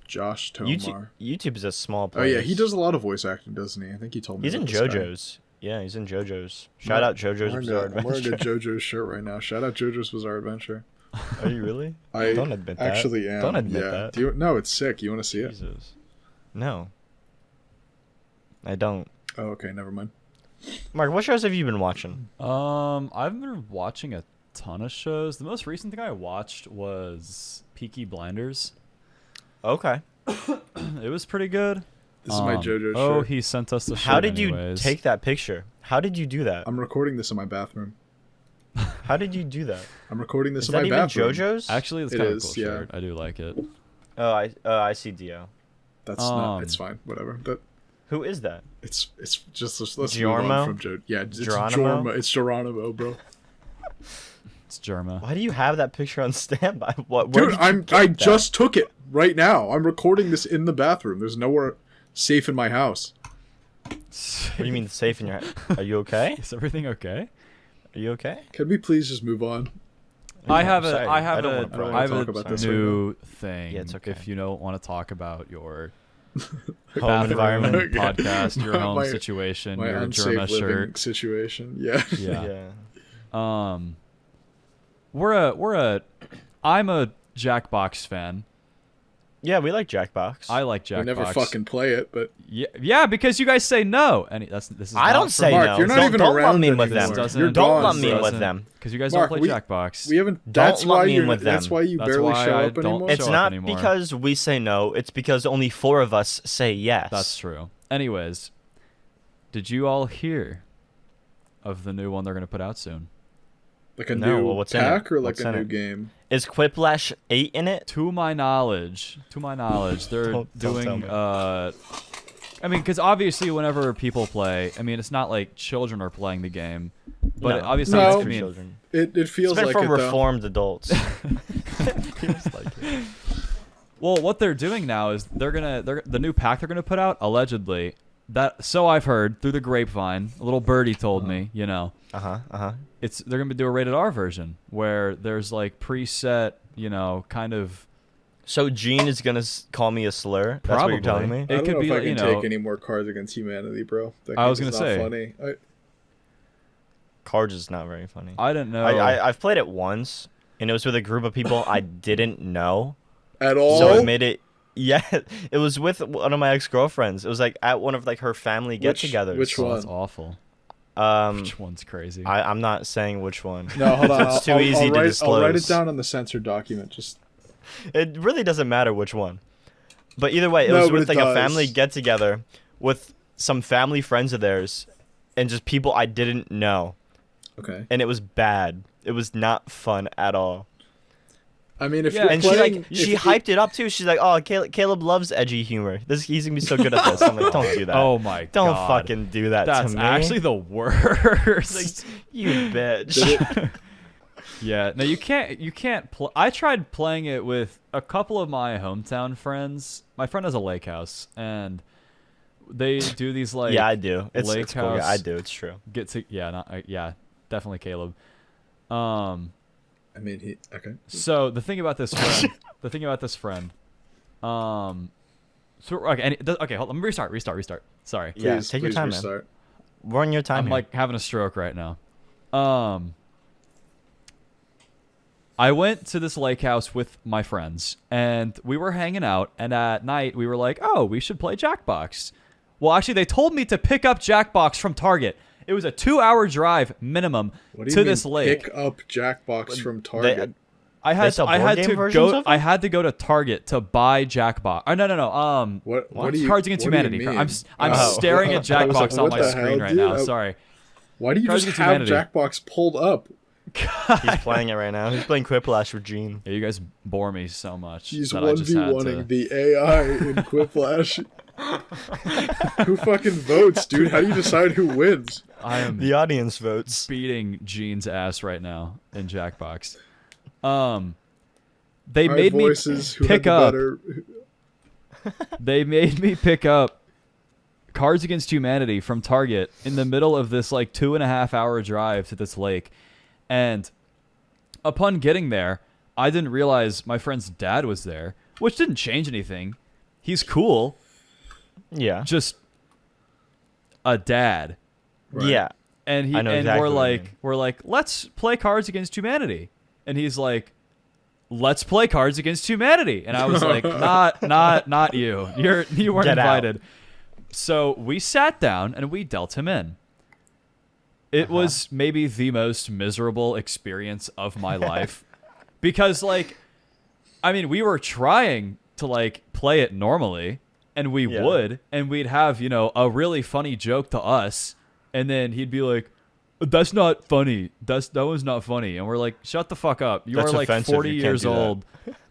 Josh Tomar. YouTube is a small Oh place. yeah, he does a lot of voice acting, doesn't he? I think he told me. He's in about this guy. JoJo's. Yeah, he's in JoJo's. Shout out JoJo's Bizarre I'm wearing a Adventure. JoJo's shirt right now. Shout out JoJo's Bizarre Adventure. Are you really? I Don't admit that. actually am. Don't admit yeah. that. Do you? No, it's sick. You want to see it? Jesus. No. I don't. Oh, okay. Never mind. Mark, what shows have you been watching? I've been watching a ton of shows. The most recent thing I watched was Peaky Blinders. Okay. It was pretty good. This is my JoJo's Oh, shirt. he sent us the shirt How did you anyways. take that picture? How did you do that? I'm recording this in my bathroom. How did you do that? I'm recording this Is in that my even bathroom. JoJo's? Actually, it's It kind of a is, cool yeah. shirt. I do like it. I see Dio. That's not. It's fine. Whatever. But Who is that? it's just let's move Giormo? on from Joe. Yeah, it's Geronimo? Jormo. It's Geronimo, bro. It's Germa. Why do you have that picture on standby? What? Where Dude, did you get I that? just took it right now. I'm recording this in the bathroom. There's nowhere safe in my house. What do you mean safe in your? Are you okay? Is everything okay? Are you okay? Can we please just move on? I have sorry. a I have I don't a wanna pry. I have talk about a this new thing. Yeah, it's okay. If you don't want to talk about your Home bathroom environment. Okay. podcast, your home My- situation, My your unsafe Germa living shirt. situation. Yeah. Yeah. Yeah. I'm a Jackbox fan. Yeah, we like Jackbox. I like We Jackbox. never fucking play it, but Yeah, because you guys say no, and this is I don't say Mark, no. you're not don't, even don't lump around me in with anymore. them. Doesn't- You're Don't gone, lump me in bro. with them. because you guys Mark, don't play we- Jackbox. We haven't. That's lump why me in you're. with That's them. why you That's barely why show I up don't anymore. It's show up not anymore. because we say no. It's because only 4 of us say yes. That's true. Anyways, did you all hear of the new one they're gonna put out soon? Like a No, new well, what's in pack it? or like What's a in new it? game. Is Quiplash 8 in it? To my knowledge, they're Don't tell doing. me. I mean, because obviously, whenever people play, I mean, it's not like children are playing the game, but No. obviously, No. it's, It's I for mean, children. It feels It's meant like for it though. reformed adults. well, what they're doing now is the new pack they're gonna put out allegedly. So I've heard through the grapevine. A little birdie told me, they're gonna do a rated R version where there's like preset, kind of. So Gene is gonna call me a slur. That's what you're telling Probably. me. It I don't could know be if I like, can you know- take any more Cards Against Humanity, bro. That I was game gonna is not say. funny. Cards is not very funny. I didn't know. I've played it once, and it was with a group of people I didn't know. At all. So it made it. Yeah, it was with one of my ex-girlfriends. It was like at one of like her family get-togethers. which Oh, one? that's awful. Um, Which one's crazy? I'm not saying which one. No, hold on. It's too easy to I'll write it disclose. down on the censored document. Just It really doesn't matter which one. But either way, it No, was but with it like a does. family get-together with some family friends of theirs, and just people I didn't know, okay. and it was bad. It was not fun at all. I mean, if Yeah, you're And playing, she hyped it up too. She's like, "Oh, Caleb loves edgy humor. He's gonna be so good at this." I'm like, "Don't do that. Oh my Don't god. fucking do that That's to me." actually the worst. You bitch. Yeah, no, you can't I tried playing it with a couple of my hometown friends. My friend has a lake house, and they do these like Yeah, I do. It's lake cool. Yeah, house I do. It's true. yeah, definitely Caleb. I mean, okay. So the thing about this friend, okay, hold on, let me restart. Sorry, Yeah, Please, take your please time, man. restart. We're on your time I'm here. like having a stroke right now. I went to this lake house with my friends, and we were hanging out, and at night we were like, oh, we should play Jackbox. Well, actually, they told me to pick up Jackbox from Target. It was a 2-hour drive minimum What do you to mean, this lake. pick up Jackbox from Target? They sell board game versions of it? I had to go to Target to buy Jackbox. Oh, no. What do you? Cards Against what do you Humanity. mean? I'm Oh. staring at I was like, Jackbox on what my the screen hell, right dude? now. Sorry. Why do you Cards just Against have Humanity. Jackbox pulled up? He's playing it right now. He's playing Quiplash with Gene. Yeah, you guys bore me so much. He's that I just had 1v1ing to- the AI in Quiplash. Who fucking votes, dude? How do you decide who wins? I am The audience votes. beating Gene's ass right now in Jackbox. They Our made me voices who pick had the up. better. They made me pick up Cards Against Humanity from Target in the middle of this like 2.5-hour drive to this lake, and upon getting there, I didn't realize my friend's dad was there, which didn't change anything. He's cool, Yeah. just a dad. Right. Yeah. And I know exactly we're what you like mean. we're like, let's play Cards Against Humanity, and he's like, let's play Cards Against Humanity, and I was like, not you. You weren't Get out. invited. So we sat down and we dealt him in. It was maybe the most miserable experience of my life, because like, I mean, we were trying to like play it normally, and we Yeah. would, and we'd have a really funny joke to us. And then he'd be like, that's not funny. That was not funny. And we're like, shut the fuck up. You That's are like offensive. 40 You can't years do that. old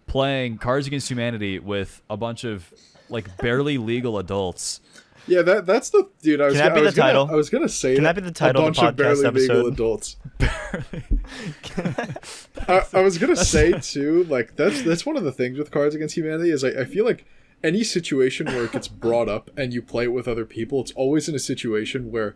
playing Cards Against Humanity with a bunch of like barely legal adults. Yeah, that's the dude. Can that be the title? I was gonna say. Can that be the title a of bunch the of barely podcast legal episode? adults. I was gonna say too, like that's one of the things with Cards Against Humanity is I feel like any situation where it gets brought up and you play it with other people, it's always in a situation where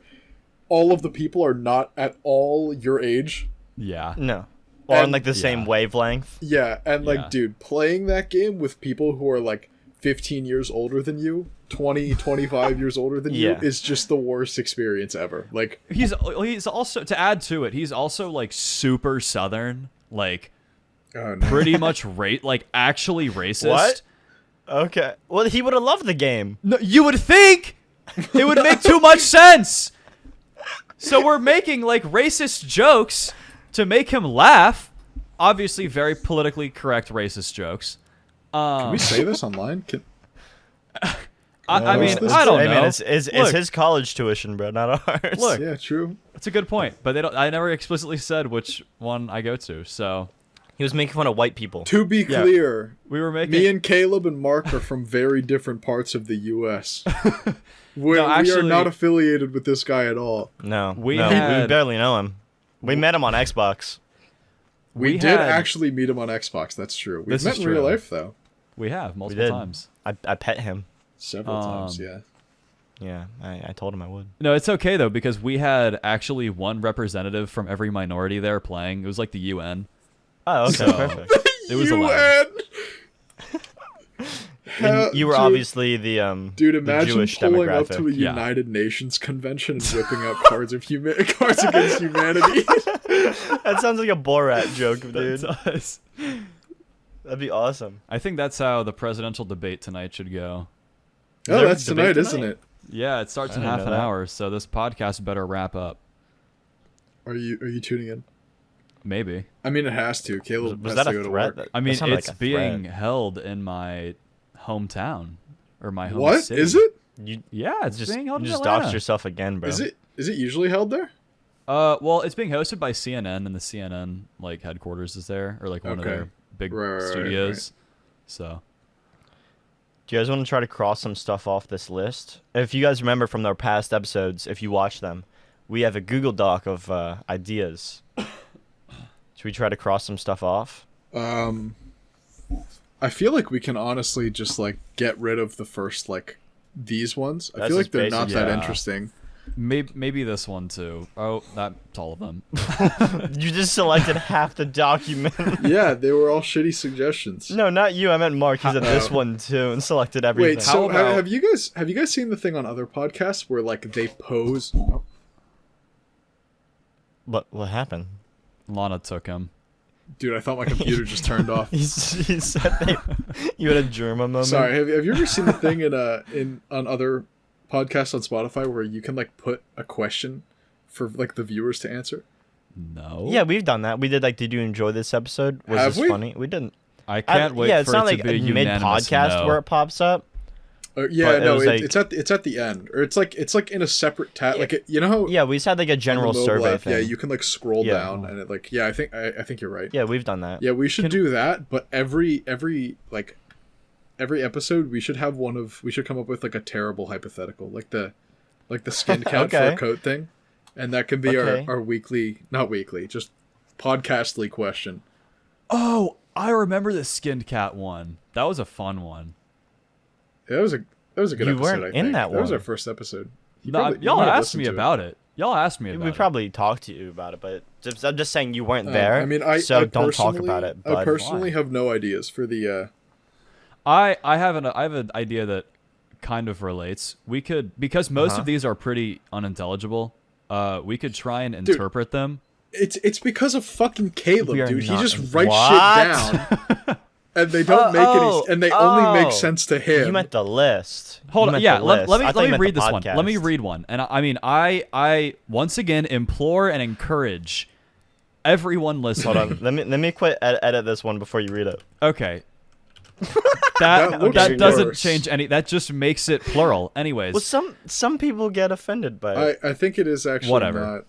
all of the people are not at all your age. Yeah. No. Or on And- like the same Yeah. wavelength. Yeah, and like, Yeah. dude, playing that game with people who are like 15 years older than you, 20, 25 years older than Yeah. you is just the worst experience ever. Like, He's also, to add to it, he's also like super Southern, like oh, no. pretty much like actually racist. What? Okay. Well, he would have loved the game. No, you would think it would make too much sense. So we're making like racist jokes to make him laugh. Obviously, very politically correct racist jokes. Can we say this online? I mean, this- I don't Hey, know. man, it's Look, his college tuition, bro, not ours. Look. Yeah, true. It's a good point, but they don't. I never explicitly said which one I go to. So He was making fun of white people. To be Yeah. clear, we were making. me and Caleb and Mark are from very different parts of the U.S. We are actually- not affiliated with this guy at all. No, We we had- barely know him. We met him on Xbox. We did had- actually meet him on Xbox. That's true. We've This met is in real true. life though, We have We multiple did. times. I pet him. several times. Um, Yeah. Yeah, I told him I would. No, it's okay though because we had actually one representative from every minority there playing. It was like the UN. Oh, okay, So- perfect. It was allowed. And you were Dude. obviously the Dude, the imagine Jewish pulling demographic. up to a Yeah. United Nations convention and whipping out Cards Against Humanity. That sounds like a Borat joke, dude. That does. That'd be awesome. I think that's how the presidential debate tonight should go. Oh, there a that's debate tonight, isn't tonight? it? Yeah, it starts I in didn't half know an that. hour, so this podcast better wrap up. Are you tuning in? Maybe. I mean, it has to. Caleb Was has that to a go threat? to work. I mean, sounded it's like a being threat. held in my hometown or my home What city. is it? You Yeah, it's just being held you in just Atlanta. doxed yourself again, bro. Is it usually held there? Well, it's being hosted by CNN, and the CNN like headquarters is there, or like one of Okay. their big Right, studios. So Do you guys want to try to cross some stuff off this list? If you guys remember from our past episodes, if you watch them, we have a Google Doc of ideas. Should we try to cross some stuff off? I feel like we can honestly just like get rid of the first like these ones. I That's feel like just they're basic. not that Yeah. interesting. maybe this one too. Oh, that's all of them. You just selected half the document. Yeah, they were all shitty suggestions. No, not you. I meant Mark. He said this Oh. one too and selected everything. Wait, How so about- have you guys seen the thing on other podcasts where like they pose? What happened? Lana took him. Dude, I thought my computer just turned off. He said you had a Germa moment. Sorry, have you ever seen the thing in on other podcasts on Spotify where you can like put a question for like the viewers to answer? No. Yeah, we've done that. We did like, did you enjoy this episode? Was Have this we? funny? We didn't. I can't wait Yeah, it's for not it like to be a mid unanimous podcast no. where it pops up. Yeah, But it no, was, like- it's at the end, or it's like in a separate tab. Like you know how Yeah, we just had like a on the general mobile survey app, thing. yeah, you can like scroll Yeah. down and it like I think you're right. Yeah, we've done that. Yeah, we should do that, but every episode we should have we should come up with like a terrible hypothetical, like the skin count for Okay. a coat thing. And that can be Okay. our weekly, not weekly, just podcastly question. Oh, I remember the skinned cat one. That was a fun one. Yeah, that was a good You episode, weren't I in think. that That was one. our first episode. Y'all asked me about it. Y'all asked me about We it. probably talked to you about it, but I'm just saying you weren't there. I mean, I don't talk personally- about it. I But personally Why? have no ideas for the. I have an idea that kind of relates. We could, because most of these are pretty unintelligible. We could try and interpret them. It's because of fucking Caleb, We are dude. He not- just writes What? shit down, and they don't make any, and they only make sense to him. You meant the list. Hold You on, meant yeah. the Let list. me I thought you let me meant read the this one. Let me podcast. read one. And I mean, I once again implore and encourage everyone listening. Hold on. Let me quit edit this one before you read it. Okay. That That looks doesn't worse. change any. That just makes it plural. Anyways, Well, some people get offended by it. I think it is actually Whatever. not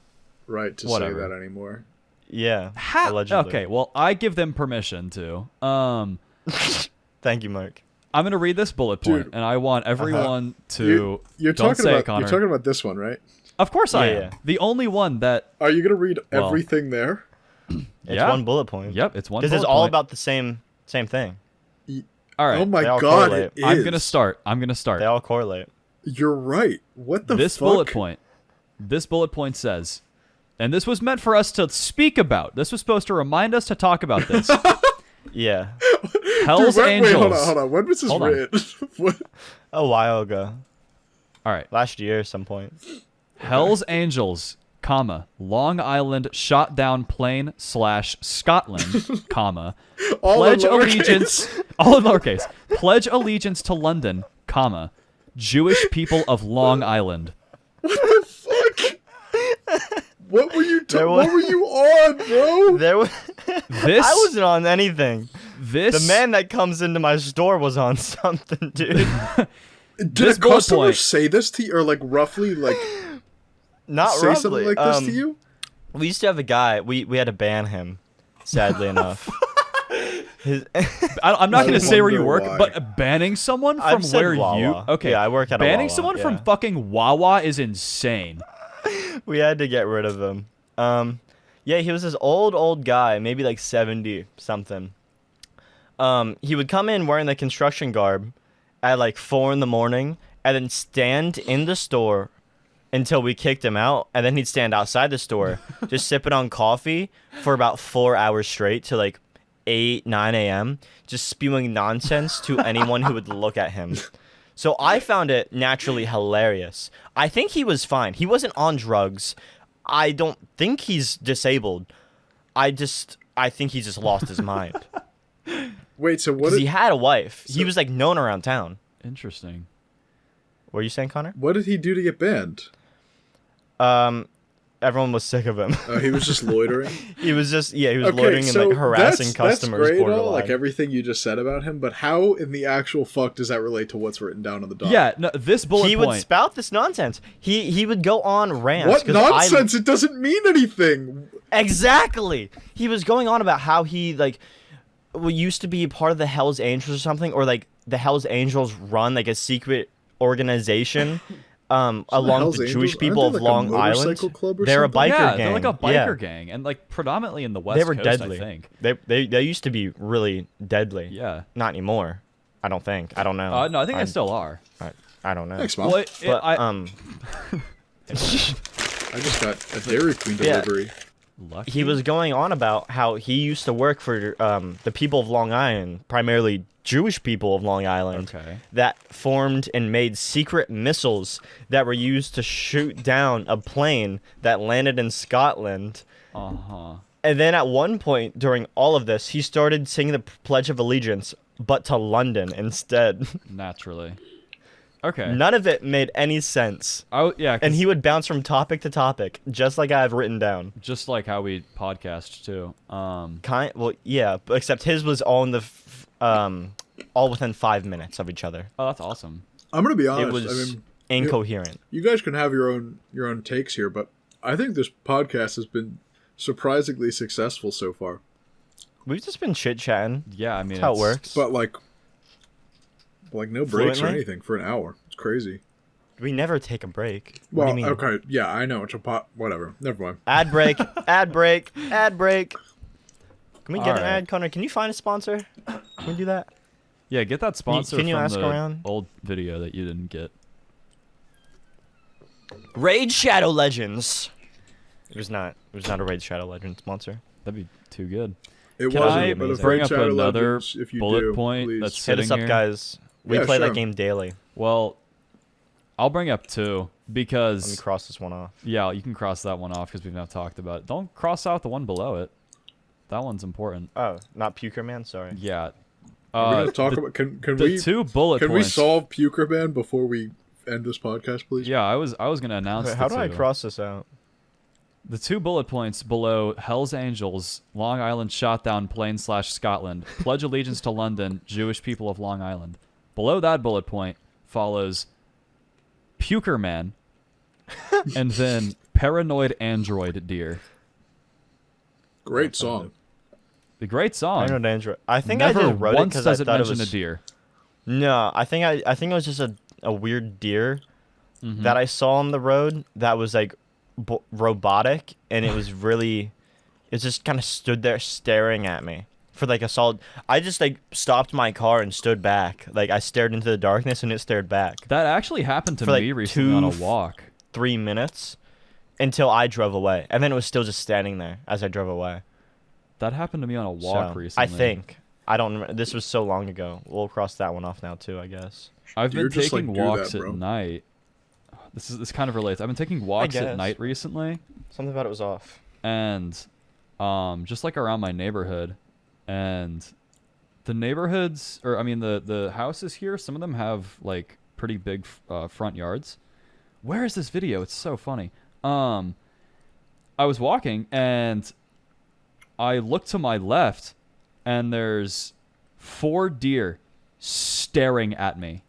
right to Whatever. say that anymore. Yeah. How? Allegedly. Okay, well, I give them permission to. Thank you, Mark. I'm gonna read this bullet point, Dude. and I want everyone to You're don't talking say about it, Connor. you're talking about this one, right? Of course I Yeah, am. yeah. The only one that. Are you gonna read Well, everything there? It's Yeah. one bullet point. Yep, it's one. Because it's bullet all point. about the same thing. All right. Oh my They all god, correlate. it is. I'm gonna start. I'm gonna start. They all correlate. You're right. What the This fuck? bullet point. This bullet point says, and this was meant for us to speak about. This was supposed to remind us to talk about this. Yeah. Hell's Dude, Angels. Wait, hold on. When was this Hold on. written? What? A while ago. All right. Last year at some point. Hell's Angels, comma, Long Island shot down plane / Scotland, comma, All in pledge lowercase. allegiance, all in lowercase, pledge allegiance to London, comma, Jewish people of Long Island. What the fuck? What were you? There was- What were you on, bro? There was This, I wasn't on anything. this, The man that comes into my store was on something, dude. Did this a bullet customer point- say this to you, or like roughly, like Not say roughly. something like this to you? We used to have a guy. We had to ban him. Sadly enough. His, I'm not I going to say where you wonder work, why. but banning someone from I've said where Wawa. you, okay, Yeah, I work at a banning Wawa, someone from yeah. fucking Wawa is insane. we had to get rid of him. Yeah, he was this old guy, maybe like 70 something. He would come in wearing the construction garb at like 4 in the morning and then stand in the store until we kicked him out, and then he'd stand outside the store just sipping on coffee for about 4 hours straight to like 8, 9 a.m. just spewing nonsense to anyone who would look at him. So I found it naturally hilarious. I think he was fine. He wasn't on drugs. I don't think he's disabled. I think he just lost his mind. Wait, so what? Because he Did, had a wife. He was like known around town. Interesting. What are you saying, Connor? what did he do to get banned? Everyone was sick of him. He was just loitering. He was Okay, loitering and like harassing that's customers. great, and all, borderline. like everything you just said about him, but how in the actual fuck does that relate to what's written down on the doc? Yeah, no, this bullet he point. would spout this nonsense. He would go on rants. What 'cause nonsense? It doesn't mean anything. Exactly. He was going on about how he like used to be part of the Hell's Angels or something, or like the Hell's Angels run like a secret organization along Hell's with the Angels? Jewish Aren't people they of like a Long motorcycle Island. club or They're something? a biker Yeah, gang. they're like a biker Yeah. gang, and like predominantly in the West They were Coast, deadly. I think. They used to be really deadly. Yeah. Not anymore. I don't think. I don't know. No, I think they still are. I don't know. Thanks, mom. Well, But I just got a Dairy Queen Yeah. delivery. lucky. he was going on about how he used to work for the people of Long Island, primarily Jewish people of Long Island, Okay. that formed and made secret missiles that were used to shoot down a plane that landed in Scotland. Uh-huh. And then at one point during all of this, he started singing the Pledge of Allegiance, but to London instead. Naturally. Okay. None of it made any sense. Yeah, 'cause And he would bounce from topic to topic, just like I have written down. just like how we podcast too. Well, yeah, but except his was all in the, all within 5 minutes of each other. Oh, that's awesome. I'm gonna be It honest. was I mean, incoherent. you guys can have your own takes here, but I think this podcast has been surprisingly successful so far. We've just been chit chatting. Yeah, I mean, That's how it it's- works. But like no breaks or Fluently? anything for an hour. It's crazy. We never take a break. What Well, do you mean? okay, yeah, I know it's a pot. Whatever, never mind. Ad break. Ad break. Ad break. Can we get an Alright. ad, Connor? Can you find a sponsor? Can we do that? Yeah, get that sponsor can you from ask the around? old video that you didn't get. Raid Shadow Legends. It was not a Raid Shadow Legends sponsor. That'd be too good. It Can wasn't, I but if bring Raid up Shadow another Legends, if you bullet do, point please. that's Hit us Sitting up, here? guys. We Yeah, play sure. that game daily. Well, I'll bring up two Let me because cross this one off. yeah, you can cross that one off because we've now talked about it. Don't cross out the one below it. That one's important. Oh, not Puker Man. Sorry. Yeah. We're gonna talk the, about. Can the we two bullet can we points. solve Pukerman before we end this podcast, please? Yeah, I was gonna announce. Wait, how the do I two. cross this out? The two bullet points below Hell's Angels, Long Island shot down plane / Scotland, pledge allegiance to London, Jewish people of Long Island. Below that bullet point follows Puker Man, and then Paranoid Android Deer. Great song. The great song. I know Danger. I think Never I just wrote it once because I does it thought it mention was a deer. No, I think it was just a weird deer Mhm. that I saw on the road that was like robotic, and it was really, it just kind of stood there staring at me for like a solid. I just like stopped my car and stood back. Like I stared into the darkness and it stared back That actually happened to For, like, me recently on a 2 walk. 3 minutes until I drove away, and then it was still just standing there as I drove away. That happened to me on a walk So, recently. I think. I don't remember. This was so long ago. We'll cross that one off now too, I guess. I've been Deer just, taking like, do walks that, at bro. night. This kind of relates. I've been taking walks at guess. night recently, Something about it was off. and just like around my neighborhood, and the neighborhoods, or I mean the houses here, some of them have like pretty big front yards. Where is this video? It's so funny. I was walking and I looked to my left, and there's 4 deer staring at me,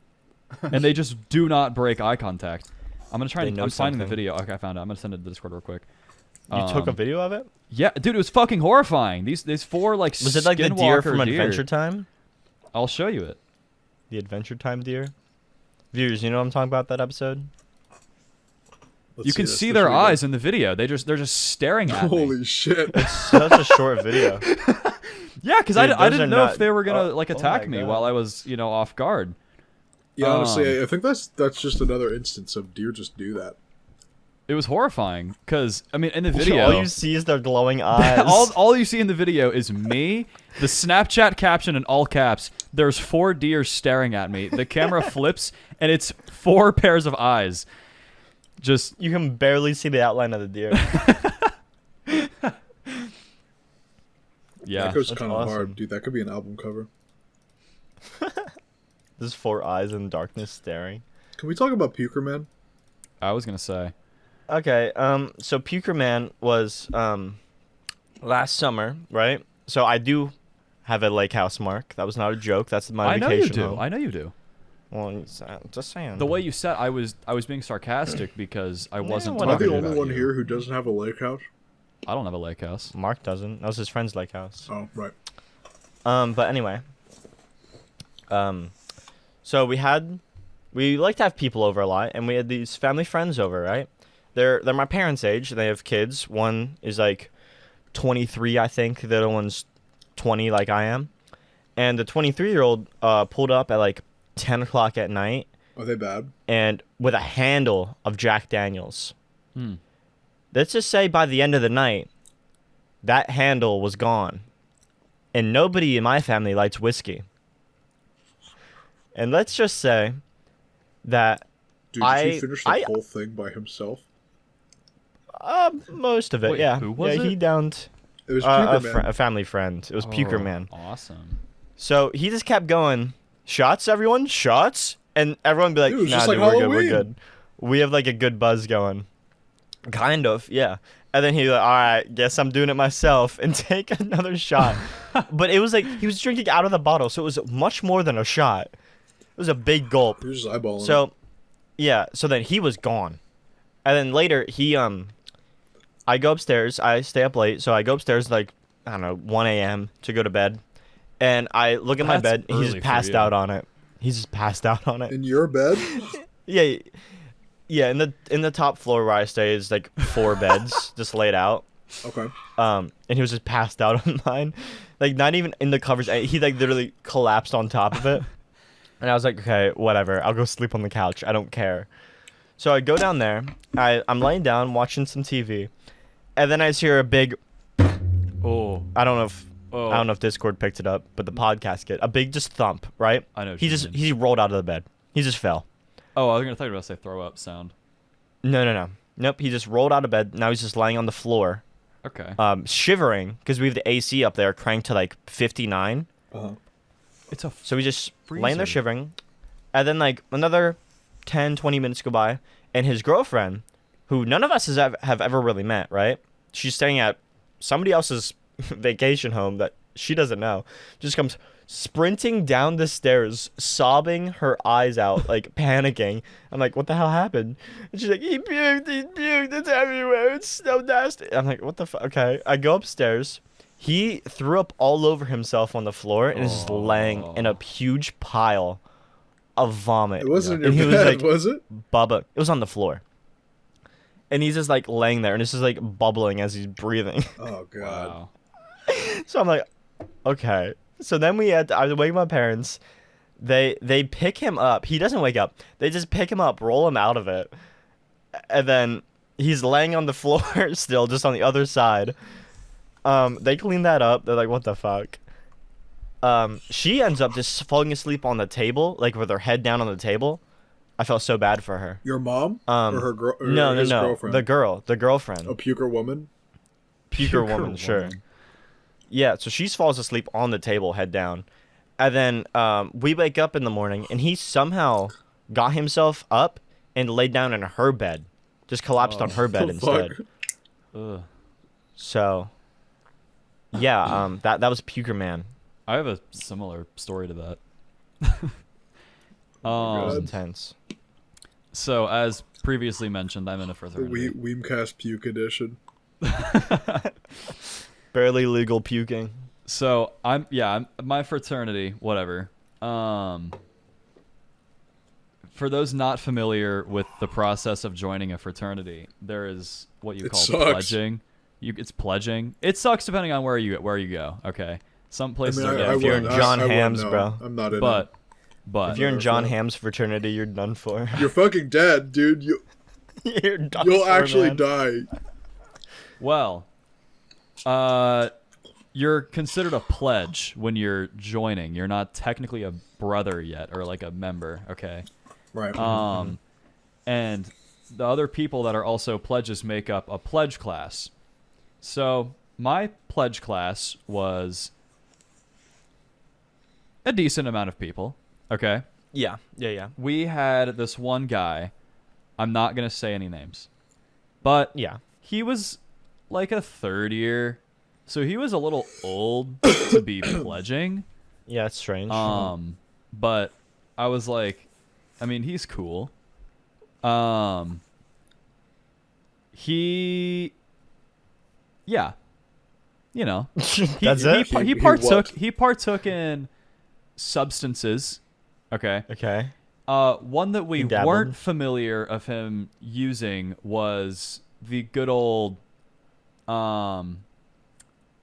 and they just do not break eye contact. I'm gonna try They and know I'm finding the something. video. Okay, I found it. I'm gonna send it to the Discord real quick. You took a Um, video of it? Yeah, dude, it was fucking horrifying. These 4 like Was it like the deer skinwalker from Adventure Time? I'll show you it. The Adventure Time deer? Viewers, you know what I'm talking about, that episode? Let's You can this. see This their video. eyes in the video. They're just staring at me. Holy shit. Such a short video. Yeah, because Dude, I those didn't are know not- if they were gonna oh, like oh attack my me God. while I was off guard. Yeah, honestly, Um, I think that's just another instance of deer just do that. It was horrifying because I mean in the All video you see is their glowing eyes. all you see in the video is me, the Snapchat caption in all caps. There's 4 deer staring at me. The camera flips and it's 4 pairs of eyes. Just You can barely see the outline of the deer. yeah. That goes that's kind of awesome. hard, dude. That could be an album cover. There's 4 eyes in darkness staring. Can we talk about Puker Man? I was gonna say. Okay, so Puker Man was last summer, right? So I do have a lake house, Mark. That was not a joke. That's my I know you vacation do. home. I know you do. Well, just saying. The way you said I was being sarcastic because I wasn't Am I whatever. talking the about only one you. here who doesn't have a lake house? I don't have a lake house. Mark doesn't. That was his friend's lake house. Oh, right. But anyway. So we like to have people over a lot, and we had these family friends over, right? They're my parents' age. They have kids. One is like 23, I think. The other one's 20, like I am. And the 23-year-old pulled up at like 10 o'clock at night, Are they bad? and with a handle of Jack Daniels. Hmm. Let's just say by the end of the night, that handle was gone. And nobody in my family likes whiskey. And let's just say that Dude, did I- he finish the I- whole thing by himself? most of it, Wait, yeah. who was yeah, he it? downed It was a, Puker Man. a family friend. It was Puker Oh, Man. Awesome. So he just kept going, shots, everyone, shots, and everyone would be like, Dude, it was nah, just dude, like we're good, we're Halloween." good. We have like a good buzz going. Kind of, yeah. And then he like, all right, guess I'm doing it myself, and take another shot. But it was like he was drinking out of the bottle, so it was much more than a shot. It was a big gulp. He was just eyeballing it. So, yeah. So then he was gone, and then later he I go upstairs. I stay up late, so I go upstairs like I don't know 1 a.m. to go to bed, and I look at my That's bed. He's early just for passed you. out on it. He's just passed out on it. In your bed? Yeah, yeah. In the top floor where I stay is like 4 beds just laid out. Okay. And he was just passed out on mine, like not even in the covers. He like literally collapsed on top of it, and I was like, okay, whatever. I'll go sleep on the couch. I don't care. So I go down there. I'm laying down watching some TV, and then I just hear a big. Oh. I don't know if Oh. I don't know if Discord picked it up, but the podcast get a big just thump, right? I know what He you just mean. he rolled out of the bed. He just fell. Oh, I was gonna thought you were about to say throw up sound. No. Nope. He just rolled out of bed. Now he's just laying on the floor, Okay. shivering because we have the AC up there cranked to like 59. Uh-huh. It's a So he's just laying there Freezer. shivering. And then like another 10, 20 minutes go by, and his girlfriend, who none of us have ever really met, right? She's staying at somebody else's vacation home that she doesn't know, just comes sprinting down the stairs, sobbing her eyes out, like panicking. I'm like, what the hell happened? And she's like, he puked, it's everywhere, it's so nasty. I'm like, what the fuck? Okay. I go upstairs. He threw up all over himself on the floor and is just laying in a huge pile of vomit. It wasn't And in he your was bed, like, was it? Bubba. It was on the floor. And he's just like laying there and it's just like bubbling as he's breathing. Oh god. Wow. So I'm like, okay. So then I wake my parents. They pick him up. He doesn't wake up. They just pick him up, roll him out of it. And then he's laying on the floor still, just on the other side. They clean that up. They're like, what the fuck? She ends up just falling asleep on the table, like with her head down on the table. I felt so bad for her. Your mom? Or her girl? No. Girlfriend? The girlfriend. A puker woman? Puker woman, sure. Yeah, so she falls asleep on the table, head down. And then we wake up in the morning, and he somehow got himself up and laid down in her bed. Just collapsed on her bed instead. Ugh. So, yeah, that was Puker Man. I have a similar story to that. It was God. intense. So, as previously mentioned, I'm in a The fraternity. WeimCast puke edition. Barely legal puking. So I'm my fraternity, whatever. For those not familiar with the process of joining a fraternity, there is what you It call sucks. pledging. It's pledging. It sucks depending on where you go. Okay, some places are I different. if you're in John Ham's, know. bro. I'm not in it. but If you're in Never John felt- Ham's fraternity, you're done for. You're fucking dead, dude. You're done You'll for, actually man. die. well, you're considered a pledge when you're joining. You're not technically a brother yet or like a member. Okay. Right. And the other people that are also pledges make up a pledge class. So my pledge class was a decent amount of people. Okay. Yeah. We had this one guy. I'm not going to say any names. But Yeah. he was like a third year. So he was a little old to be pledging. Yeah, it's strange. But I was like, I mean, he's cool. Yeah, you know, That's it? He He partook. what? He partook in substances. Okay. Okay. One that we He dabbled. weren't familiar of him using was the good old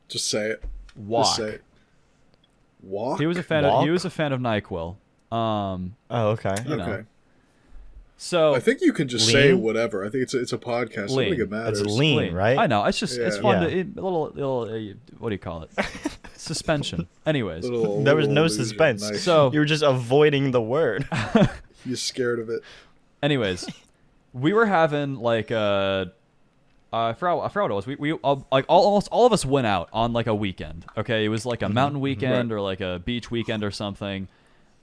Just say it. walk. Just say it. Walk? He was a fan. Walk? He was a fan of NyQuil. Oh, okay. you know. Okay. So I think you can just say Lean? whatever. I think it's a podcast. I don't Lean. think it matters. It's lean, right? I know. It's just it's Yeah. fun Yeah. to a little what do you call it? Suspension. Anyways, There was Little no illusion. suspense. Nice. so You were just avoiding the word. You're scared of it. anyways, we were having like I forgot what it was. We like almost all of us went out on like a weekend. Okay, it was like a mountain weekend Right. or like a beach weekend or something.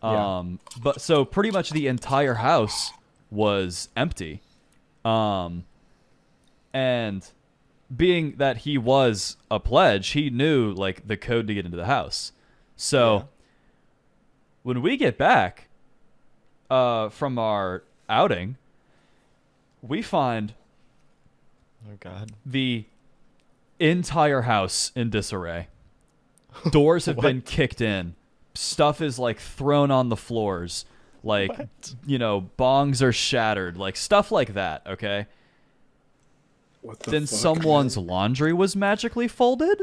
Yeah. But so pretty much the entire house was empty. And being that he was a pledge, he knew like the code to get into the house. So Yeah. when we get back from our outing, we find Oh God. the entire house in disarray. Doors have been kicked in. Stuff is like thrown on the floors. Like, bongs are shattered. Like stuff like that, okay? What the Then fuck? someone's laundry was magically folded.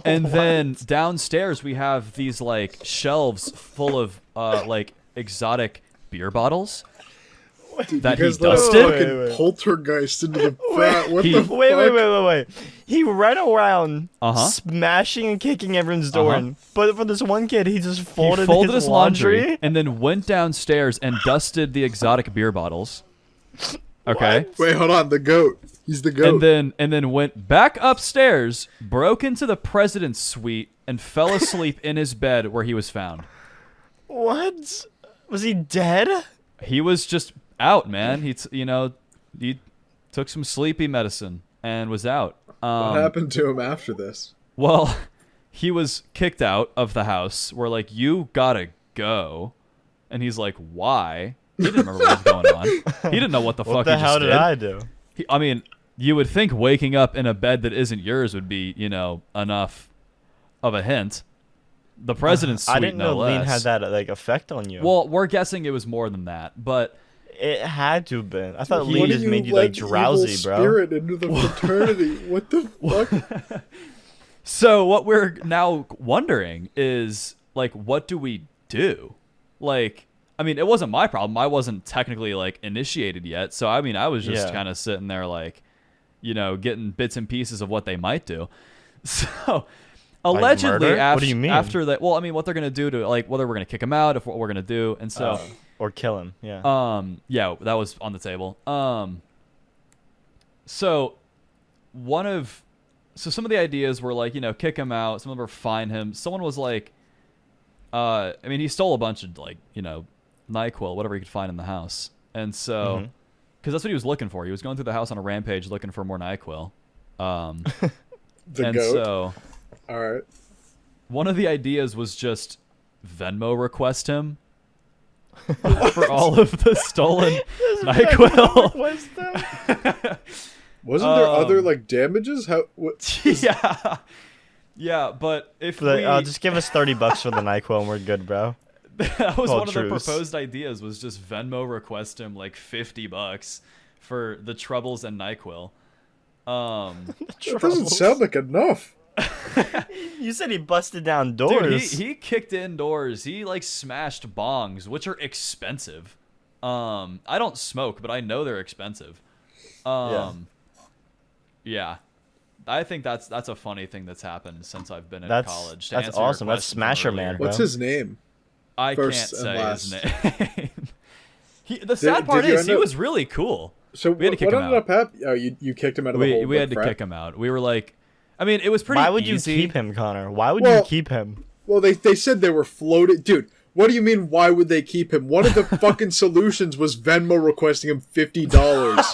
And then downstairs we have these like shelves full of like exotic beer bottles that You he guys let a dusted. fucking Wait. poltergeist into the fat. What He- the Wait, fuck? wait. He ran around Uh-huh. smashing and kicking everyone's door Uh-huh. in. But for this one kid, he just He folded, his laundry. and then went downstairs and dusted the exotic beer bottles. Okay. What? Wait, hold on. The goat. He's the goat. And then went back upstairs, broke into the president's suite, and fell asleep in his bed where he was found. What? Was he dead? He was just out, man. He took some sleepy medicine and was out. What happened to him after this? Well, he was kicked out of the house. We're like, you gotta go. And he's like, why? He didn't remember what was going on. He didn't know what the What fuck the he hell just did I do? I mean, you would think waking up in a bed that isn't yours would be, enough of a hint. The president's suite, I didn't no know less. lean had that like effect on you. Well, we're guessing it was more than that, but it had to have been. I thought What lean do just made you like let drowsy, evil bro. Spirit into the fraternity. What the fuck? so what we're now wondering is like, what do we do? Like, I mean, it wasn't my problem. I wasn't technically like initiated yet, so I mean, I was just kind of sitting there like, getting bits and pieces of what they might do. So. Allegedly, murder? What do you mean? After that, well, I mean, what they're gonna do to like whether we're gonna kick him out, if what we're gonna do, and so, or kill him. Yeah. yeah, that was on the table. So some of the ideas were like, kick him out. Some of them were fine him. Someone was like, I mean, he stole a bunch of like, NyQuil, whatever he could find in the house, and so, because that's what he was looking for. He was going through the house on a rampage looking for more NyQuil. The and goat. so. All right. One of the ideas was just Venmo request him for all of the stolen NyQuil. Wasn't there other like damages? How? What? Yeah, but if just give us $30 for the NyQuil and we're good, bro. That was Called one of truce. the proposed ideas was just Venmo request him like $50 for the troubles and NyQuil. That doesn't sound like enough. You said he busted down doors. Dude, he kicked in doors. He like smashed bongs, which are expensive. I don't smoke, but I know they're expensive. Yeah. I think that's a funny thing that's happened since I've been in college. That's awesome. That's Smasher Man, bro. What's his name? I First can't and say last. his name. The sad part you is end he up- was really cool. So We had to what kick him ended out. up happening? Oh, you kicked him out of the whole. We had to frat? kick him out. We were like, I mean, it was pretty Why would you easy. keep him, Connor? Why would Well- you keep him? Well, they said they were floated, dude. What do you mean? Why would they keep him? One of the fucking solutions was Venmo requesting him $50.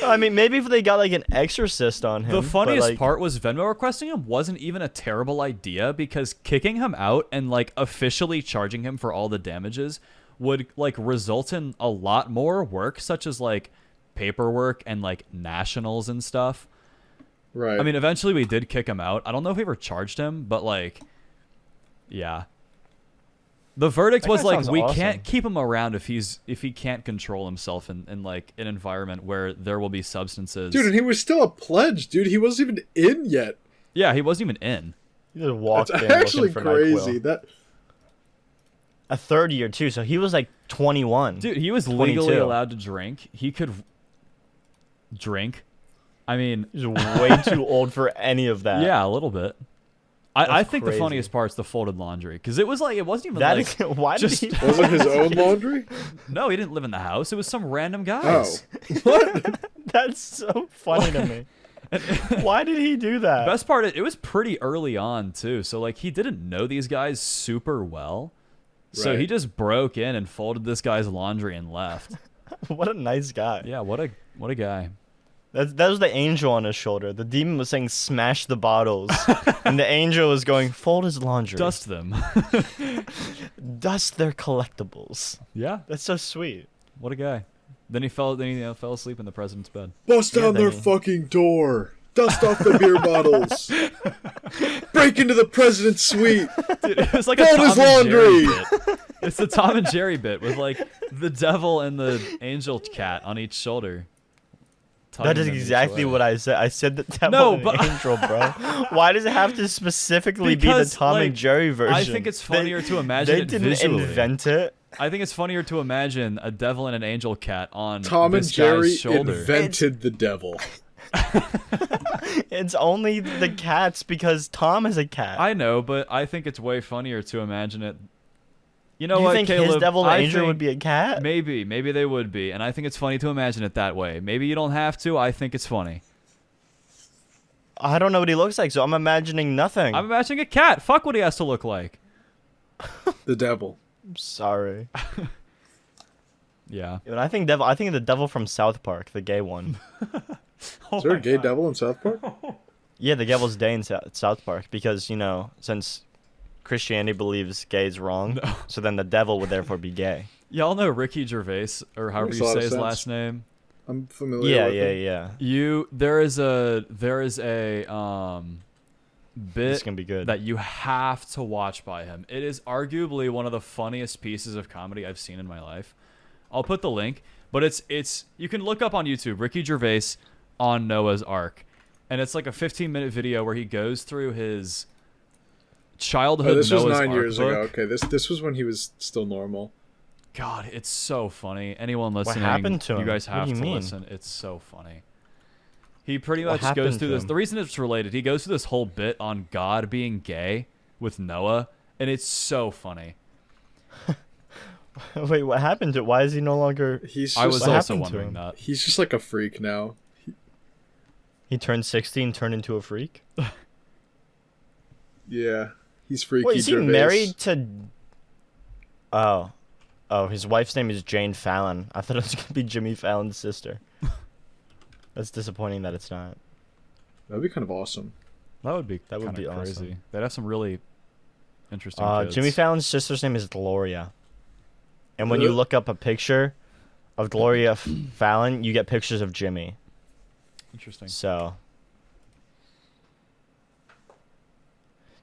I mean, maybe if they got like an exorcist on him. The funniest but, like, part was Venmo requesting him wasn't even a terrible idea because kicking him out and like officially charging him for all the damages would like result in a lot more work, such as like paperwork and like nationals and stuff. Right. I mean, eventually we did kick him out. I don't know if we ever charged him, but like, yeah. The verdict That was guy like sounds we awesome. can't keep him around if he can't control himself in like an environment where there will be substances. dude, and he was still a pledge, dude. He wasn't even in yet. Yeah, he wasn't even in. he just walked That's in actually looking for crazy. NyQuil. That A third year too, so he was like 21. Dude, he was 22. legally allowed to drink. He could drink. I mean, He's way too old for any of that. yeah, a little bit. I That's think crazy. the funniest part's the folded laundry because it was like it wasn't even That like is why just- did he? was it his own laundry? no, he didn't live in the house. It was some random Oh, guys. what? That's so funny to me. Why did he do that? Best part, it was pretty early on too. So like he didn't know these guys super well. So Right. he just broke in and folded this guy's laundry and left. What a nice guy. Yeah, what a guy. That was the angel on his shoulder. The demon was saying, "Smash the bottles," and the angel was going, "Fold his laundry, Dust them. dust their collectibles." Yeah, That's so sweet. what a guy. Then he fell asleep in the president's bed. Bust down their Danny. fucking door. Dust off the beer bottles. Break into the president's suite. Dude, it was like Fold a his Tom and Jerry laundry. bit. It's the Tom and Jerry bit with like the devil and the angel cat on each shoulder. That is exactly what I said. I said the devil No, and but- angel, bro. Why does it have to specifically Because, be the Tom like, and Jerry version? I think it's funnier to imagine They it didn't visually. invent it. I think it's funnier to imagine a devil and an angel cat on Tom and this Jerry guy's shoulder. invented the devil. It's only the cats because Tom is a cat. I know, but I think it's way funnier to imagine it. You know you what, think Caleb? his devil and I angel think would be a cat? Maybe they would be, and I think it's funny to imagine it that way. Maybe you don't have to. I think it's funny. I don't know what he looks like, so I'm imagining nothing. I'm imagining a cat. Fuck what he has to look like. The devil. I'm sorry. Yeah. But I think the devil from South Park, the gay one. Is there a gay devil in South Park? Yeah, the devil's day in South Park because, since Christianity believes gay is wrong, so then the devil would therefore be gay. Y'all know Ricky Gervais, or however Makes you a lot say of his sense. last name. I'm familiar Yeah, with yeah, him. yeah. There is a bit This can be good. that you have to watch by him. It is arguably one of the funniest pieces of comedy I've seen in my life. I'll put the link, but it's you can look up on YouTube Ricky Gervais on Noah's Ark, and it's like a 15-minute video where he goes through his childhood Oh, this was Noah's 9 Ark years ago. book. Okay, this was when he was still normal. God, it's so funny. Anyone listening, happened to you him? guys What have do to you mean? listen. It's so funny. He pretty What much goes happened through to this. him? The reason it's related, he goes through this whole bit on God being gay with Noah, and it's so funny. Wait, what happened to? Why is he no longer? He's I just was what like, also happened to wondering him? that. he's just like a freak now. He turned 16, turned into a freak. Yeah, he's freaky. Wait, is he Gervais. married to? Oh, his wife's name is Jane Fallon. I thought it was gonna be Jimmy Fallon's sister. That's disappointing that it's not. That'd be kind of awesome. That would be That would kinda be crazy. awesome. They'd have some really interesting kids. Jimmy Fallon's sister's name is Gloria. And when you Really? look up a picture of Gloria Fallon, you get pictures of Jimmy. Interesting. So,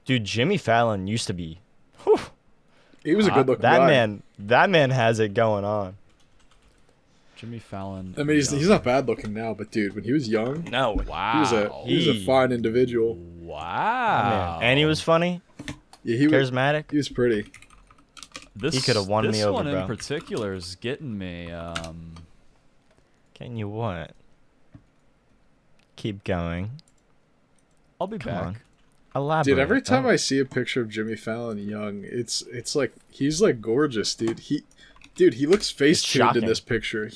dude, Jimmy Fallon used to be. Whew, He was a good looking that guy. man has it going on. Jimmy Fallon. I mean, he's not bad looking now, but dude, when he was young, No, Wow. he was a fine individual. Wow. man, and he was funny, Yeah, he charismatic. was pretty. This, he coulda won this me over, one in bro. particular is getting me. Can you what? Keep going. I'll be Come back. on. Elaborate. Dude, every time Oh. I see a picture of Jimmy Fallon young, it's like he's like gorgeous, dude. He looks face tuned in shocking. this picture.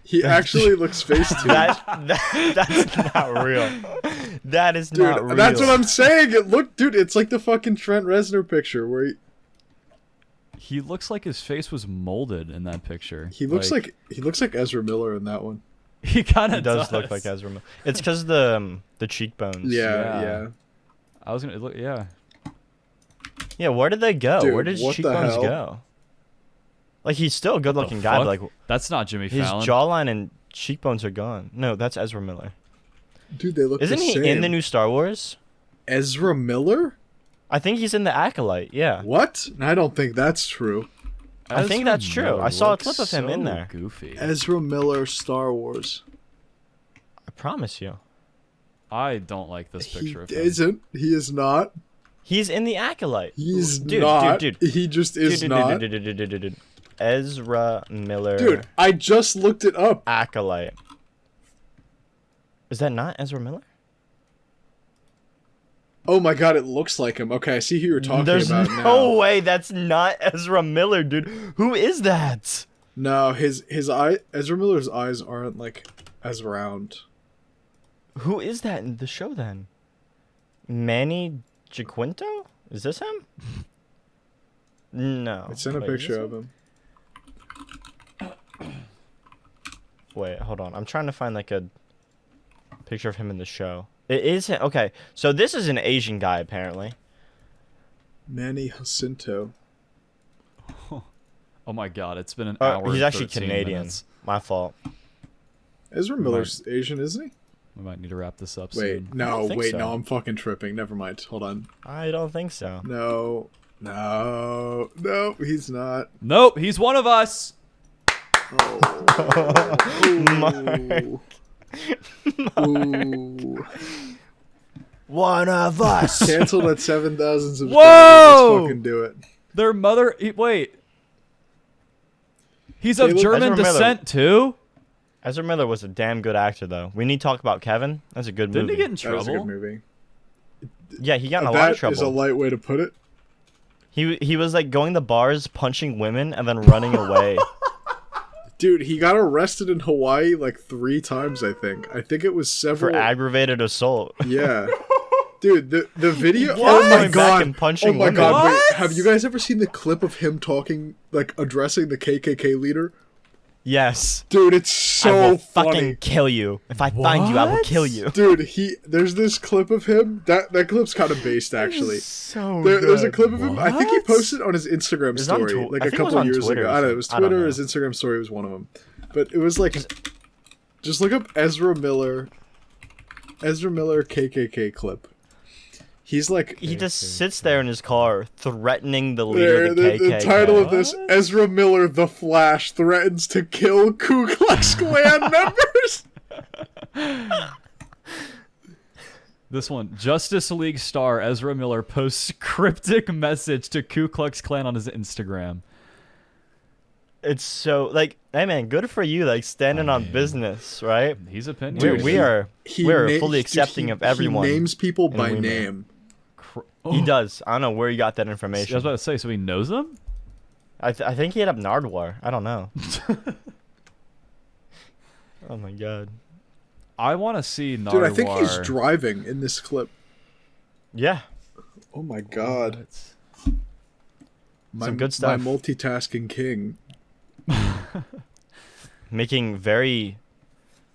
He actually looks face tuned. that's not real. That is Dude, not real. that's what I'm saying. Dude, it's like the fucking Trent Reznor picture where He looks like his face was molded in that picture. he looks like Ezra Miller in that one. he kind He of does look like Ezra Miller. It's because the cheekbones. Yeah, Yeah. yeah. I was gonna look. Yeah. Yeah, where did they go? Dude, Where did his what the cheekbones hell? go? Like, he's still a good looking The guy, but fuck? like That's not Jimmy his Fallon. jawline and cheekbones are gone. No, that's Ezra Miller. Dude, they look Isn't the he same. in the new Star Wars? Ezra Miller? I think he's in the Acolyte. Yeah. What? I don't think that's true. I think Ezra that's true. Miller I saw a looks clip of him in so there. Goofy. Ezra Miller, Star Wars. I promise you. I don't like this He picture of him. isn't. He is not. He's in the Acolyte. He's Dude, not. dude. He just is Dude, not. dude. Ezra Miller. Dude, I just looked it up. Acolyte. Is that not Ezra Miller? Oh my god, it looks like him. Okay, I see who you're talking There's about no now. way that's not Ezra Miller, dude. Who is that? No, his Ezra Miller's eyes aren't like as round. Who is that in the show then? Manny Jacinto? Is this him? No. I sent a Wait, is picture this of him. Wait, hold on. I'm trying to find like a picture of him in the show. It is him. Okay, so this is an Asian guy apparently. Manny Jacinto. Oh my god, it's been an hour. He's and actually 13 Canadian. minutes. My fault. Ezra Miller's Asian, isn't he? We might need to wrap this up Wait, soon. I no, don't think wait, so. no, I'm fucking tripping. Never mind. Hold on. I don't think so. No, he's not. Nope, he's one of us. Oh. Ooh. One of us. Canceled at 7,000 subscribers. Whoa! Let's fucking do it. Their mother. Wait. He's of Caleb- German Ezra Miller. descent too. Ezra Miller was a damn good actor though. We need to talk about Kevin. That's a good Didn't movie. he get in That was a good trouble? movie. Yeah, he got in a lot of That is a trouble. light way to put it. He was like going to bars, punching women, and then running away. Dude, he got arrested in Hawaii like 3 times, I think. I think it was For several. aggravated assault. Yeah. Dude, the video. What? Oh my Going back god. and punching oh my women. god. What? Wait, have you guys ever seen the clip of him talking, like addressing the KKK leader? Yes. Dude, it's I so will funny. fucking kill you. If I find you, I will What? kill you. Dude, there's this clip of him. That clip's kind of based actually. So There's a clip of him. I think he What? posted on his Instagram was on story Tw- like I a think it was couple on years Twitter ago. or I don't know. It was something. I don't Twitter. know. His Instagram story was one of them. But it was like, just look up Ezra Miller KKK clip. He's like, He just sits there in his car threatening the leader of the KKK. the title of this: Ezra Miller, the Flash, threatens to kill Ku Klux Klan members. This one, Justice League star Ezra Miller posts cryptic message to Ku Klux Klan on his Instagram. It's so like, hey man, good for you, like standing on business, right? He's opinion. We're fully accepting of everyone. He names people by WEIMER. name. He does. I don't know where you got that information. I was about to say, so he knows them? I think he hit up Nardwar. I don't know. Oh my god. I want to see Nardwar. Dude, I think he's driving in this clip. Yeah. Oh my god. Some good stuff. My multitasking king. Making very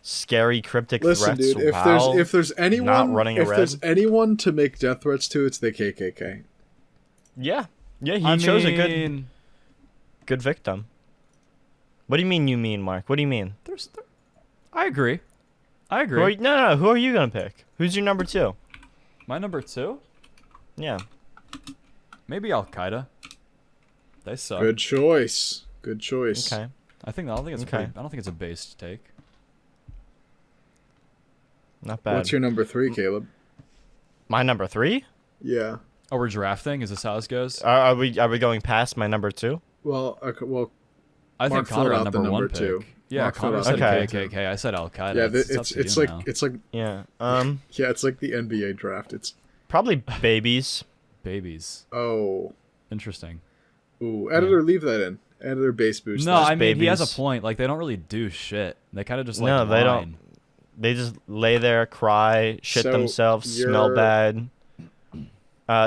scary cryptic Listen, threats. dude, while if there's anyone, not running a if red. there's anyone to make death threats to, it's the KKK. Yeah. He chose a good victim. What do you mean, Mark? What do you mean? I agree. No. Who are you gonna pick? Who's your number 2? My number 2? Yeah. Maybe Al Qaeda. They suck. Good choice. Good choice. Okay. I don't think it's Okay. I don't think it's a based take. Not bad. What's your number 3, Caleb? My number 3? Yeah. Oh, we're drafting. Is this how this goes? Are we going past my number 2? Well, okay, well, I Mark think Connor filled had out the number 1 number pick. 2. Yeah, Mark Connor filled said out the KKK. I said Al Qaeda. yeah, It's it's up like to you now. it's like Yeah. yeah, it's like the NBA draft. It's Probably babies. Babies. oh, Interesting. ooh, editor, leave that in. Editor base boost. No, that. I mean he has a babies. point. Like they don't really do shit. They kind of just like No, they don't. whine. They just lay there, cry, shit So themselves, smell you're- bad.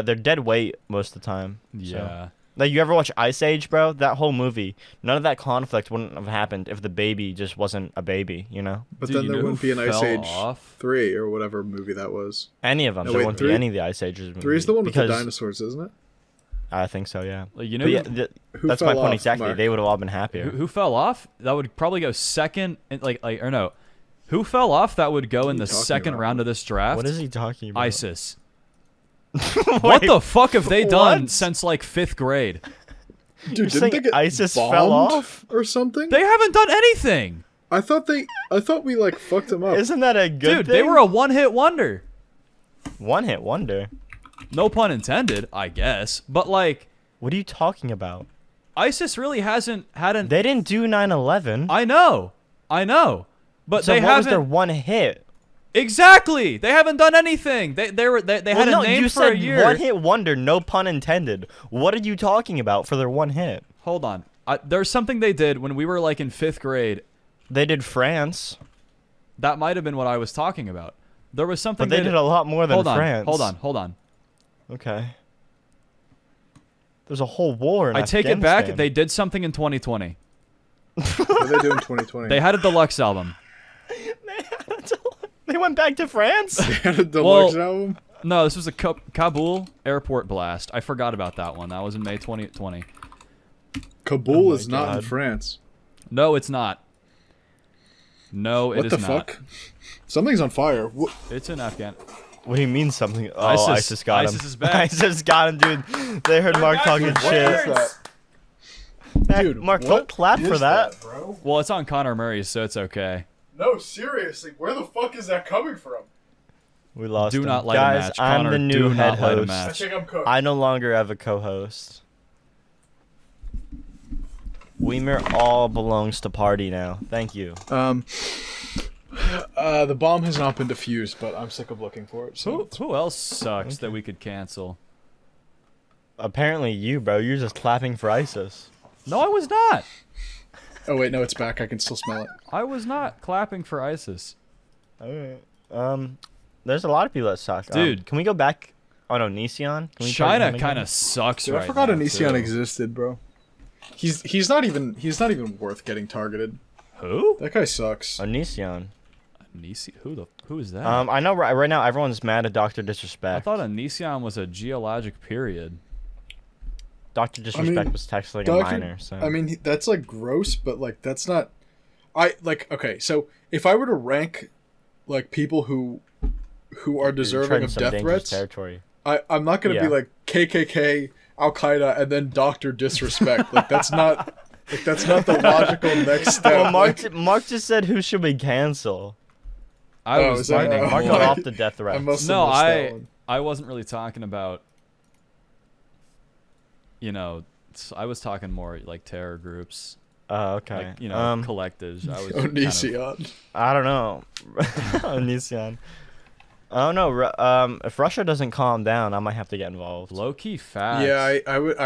They're dead weight most of the time. so. Yeah. Like, you ever watch Ice Age, bro? That whole movie, none of that conflict wouldn't have happened if the baby just wasn't a baby, you know? But Dude, then you there know wouldn't who be an Ice fell Age off? 3 or whatever movie that was. Any of them. No, there wait, wouldn't 3? be any of the Ice Ages. 3 is the one with the because- dinosaurs, isn't it? I think so, yeah. Like, you know But who, yeah, Who that's fell my point off, exactly. Mark? They would have all been happier. who fell off? That would probably go second. Or no, who fell off? That would go in are the you talking second about? round of this draft. What is he talking about? ISIS. What Wait, the fuck have they done what? since like 5th grade? Dude, You're didn't saying they get ISIS bombed fell off? or something? They haven't done anything, I thought we like fucked them up. Isn't that a good dude. thing? They were a one-hit wonder. one-hit wonder. No pun intended, I guess. But like, What are you talking about? ISIS really hasn't had an. They didn't do 9/11. I know, but So they what haven't. was their one hit? Exactly. They haven't done anything. They had a name you for a said year. one-hit wonder, no pun intended. What are you talking about for their one hit? Hold on. There's something they did when we were like in 5th grade. They did France, That might have been what I was talking about. There was something but they did a lot more than hold on, France. Hold on. Okay. There's a whole war in I take it back. Afghanistan. They did something in 2020. What are they doing in 2020? They had a deluxe album. They went back to France? They had a deluxe Well- album. No, this was a Kabul airport blast. I forgot about that one. That was in May 2020. Kabul Oh my is not in God. France. No, it's not. No, What it is the not. fuck? Something's on fire. It's in Afghan. What do you mean something? Oh, ISIS. ISIS got him. ISIS is back. ISIS got him, dude. They heard Mark talking shit. Dude, Mark, what don't clap is for that. bro? Well, it's on CNRMRY, so it's okay. No, seriously, where the fuck is that coming from? We lost Do him. not light a Guys, match. I'm Connor, the new do head not light a host. match. I think I'm cooked. I no longer have a co-host. WEIMER all belongs to party now. Thank you. The bomb has not been defused, but I'm sick of looking for it. So. Who else sucks that we could cancel? Apparently you, bro. You're just clapping for ISIS. No, I was not. Oh wait, no, it's back. I can still smell it. I was not clapping for ISIS. Alright. There's a lot of people that suck. Dude. Can we go back on Onision? Can we try China him again? kind of sucks Dude, right I forgot now, Onision too. existed, bro. He's not even worth getting targeted. Who? That guy sucks. Onision. Nisi? Who is that? I know right now everyone's mad at Dr. I Disrespect. thought Onision was a geologic period. Dr. Disrespect was texting a Dr. minor, so I mean, that's like gross, but like that's not. Okay, so if I were to rank like people who are deserving treading of some death dangerous threats, territory. I'm not gonna Yeah. be like KKK, Al Qaeda, and then Doctor Disrespect. Like that's not the logical next step. Well, Like, Mark just said who should we cancel? I Oh, was is that- meaning Mark more- got off the death I threat. must have No, missed that one. I wasn't really talking about. I was talking more like terror groups, Oh, okay. like collectives. I was Onision. I don't know. Onision. I don't know. If Russia doesn't calm down, I might have to get involved. low key facts. Yeah, I would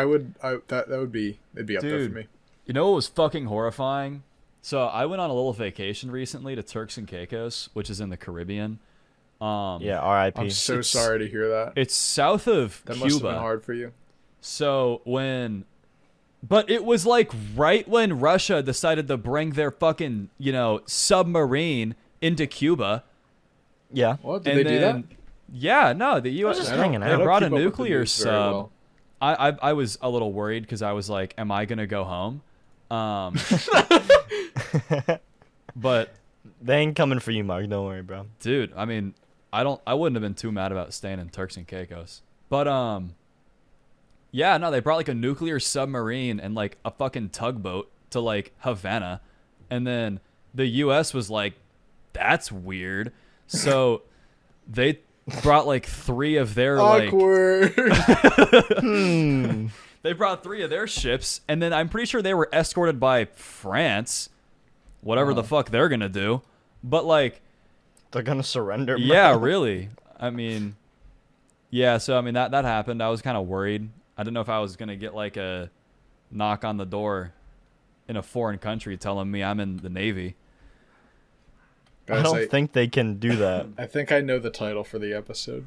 that would be it'd be up there Dude. for me. You know what was fucking horrifying? So I went on a little vacation recently to Turks and Caicos, which is in the Caribbean. Yeah, R.I.P. I'm so sorry to hear that. It's south of That Cuba. must have been hard for you. So but it was like right when Russia decided to bring their fucking, submarine into Cuba. Yeah. What did they do that? Yeah, no, the U.S. just I don't- hanging I out. They don't brought a keep up with the nuclear news very sub. well. I was a little worried because I was like, am I gonna go home? But They ain't coming for you, Mark. Don't worry, bro. dude, I mean, I wouldn't have been too mad about staying in Turks and Caicos. But yeah, no, they brought like a nuclear submarine and like a fucking tugboat to like Havana, and then the U.S. was like, that's weird. So they brought like 3 of their Awkward. they brought 3 of their ships, and then I'm pretty sure they were escorted by France, whatever the fuck they're gonna do. But like, They're gonna surrender. Bro. yeah, really. I mean, yeah. So I mean that happened. I was kind of worried. I didn't know if I was gonna get like a knock on the door in a foreign country telling me I'm in the Navy. I Guys, don't think they can do that. I think I know the title for the episode.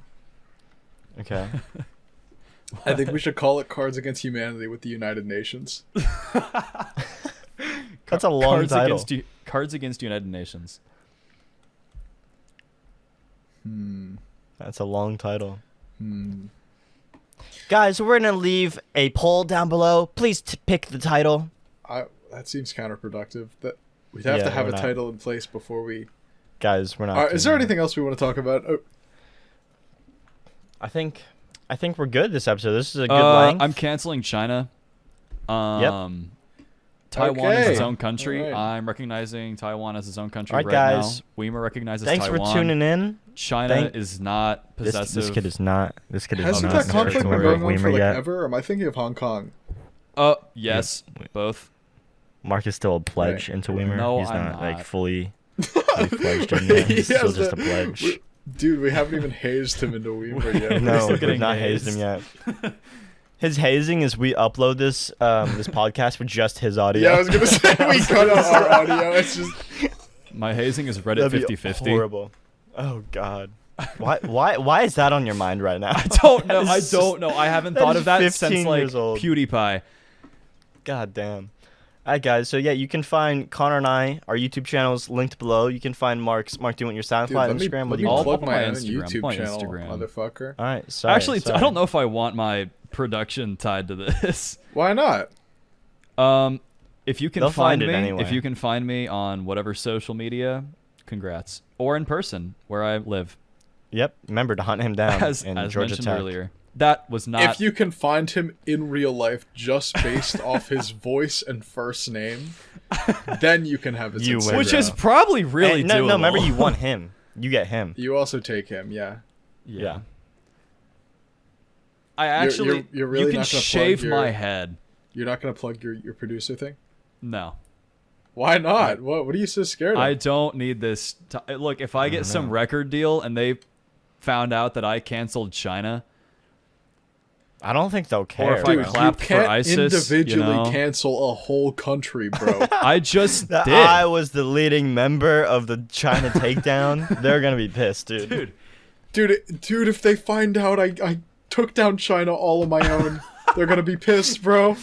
Okay. I think we should call it Cards Against Humanity with the United Nations. That's a long title. Cards Against United Nations. That's a long title. Guys, we're gonna leave a poll down below. Please pick the title. That seems counterproductive. That we'd have Yeah, to have we're a not. title in place before we. Guys, we're not. Is there doing anything else we want to talk about? Oh, that. I think we're good this episode. This is a good length. I'm canceling China. Taiwan is its Okay. own country. All right. I'm recognizing Taiwan as its own country All right, right guys. now. WEIMER recognizes Thanks Taiwan. for tuning in. China is not possessive. This kid is not. This kid is hasn't not that conflict been territorial going on for Weimer like yet. ever? Or am I thinking of Hong Kong? Yes, both. Mark is still a pledge Right. into Weimer. No, He's I'm not like not. fully fledged in yet. He's still Yes, just a pledge. Dude, we haven't even hazed him into Weaver yet. No, still we've getting not hazed hazed. him yet. His hazing is we upload this this podcast with just his audio. Yeah, I was gonna say we cut out our audio. It's just My hazing is Reddit That'd be 50-50. horrible. Oh God. Why is that on your mind right now? I don't know. That I is don't know. I haven't that thought is of that 15 since like years old. PewDiePie. God damn. Alright guys, so yeah, you can find Connor and I, our YouTube channels linked below. You can find Mark's. Mark, do you want your dude, SoundCloud, let me, Instagram? let What do me you want? plug I'll my put my own Instagram, YouTube my channel, Instagram. motherfucker. Alright, sorry. Actually, sorry. I don't know if I want my production tied to this. Why not? If you can They'll find find it me, anyway. if you can find me on whatever social media, congrats. Or in person, where I live, Yep. Remember to hunt him down as in as Georgia mentioned Tech. earlier. That was not. If you can find him in real life just based off his voice and first name, then you can have his You win. Instagram. which is probably really no, doable. remember you want him. You get him. You also take him, yeah. Yeah. I actually, you're really you can not gonna plug shave your- my head. You're not gonna plug your producer thing? No. Why not? What are you so scared of? I don't need this. Look, if I get some record deal and they found out that I canceled China, I don't think they'll care. if I Dude, bro. clapped you for can't ISIS, individually you know? cancel a whole country, bro. I just That did. I was the leading member of the China takedown. They're gonna be pissed, dude. Dude, if they find out I took down China all on my own, they're gonna be pissed, bro.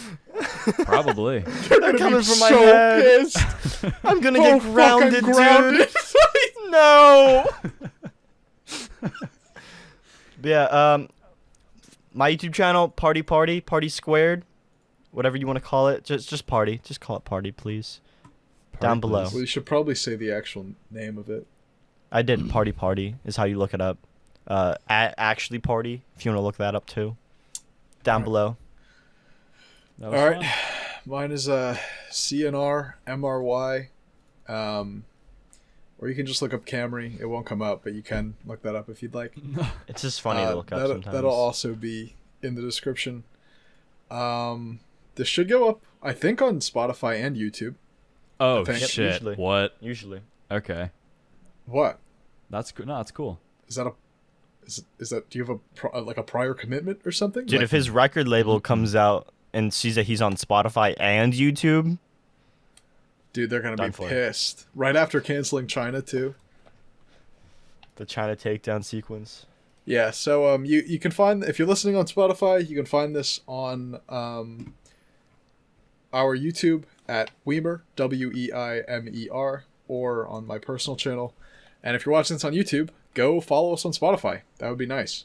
Probably. They're gonna coming be for my so head. pissed. I'm gonna Oh, get fuck, I'm grounded, grounded. dude. No. But yeah, my YouTube channel, Party Squared, whatever you want to call it. Just party. Just call it party, please. Down below. Well, you should probably say the actual name of it. I did party is how you look it up. Actually party if you want to look that up too. Down below. That was All right. fun. Mine is CNRMRY. Or you can just look up Camry. It won't come up, but you can look that up if you'd like. It's just funny to look up sometimes. That'll also be in the description. This should go up, I think, on Spotify and YouTube. Oh think. Yep, shit! usually. What? Usually. Okay, What that's cool. No, that's cool. is that? Is that? Do you have a prior commitment or something? Dude, if his record label comes out and sees that he's on Spotify and YouTube, Dude, they're gonna Done be for. pissed. Right after canceling China too. the China takedown sequence. Yeah, so you can find, if you're listening on Spotify, you can find this on our YouTube at WEIMER, WEIMER, or on my personal channel. And if you're watching this on YouTube, go follow us on Spotify. That would be nice.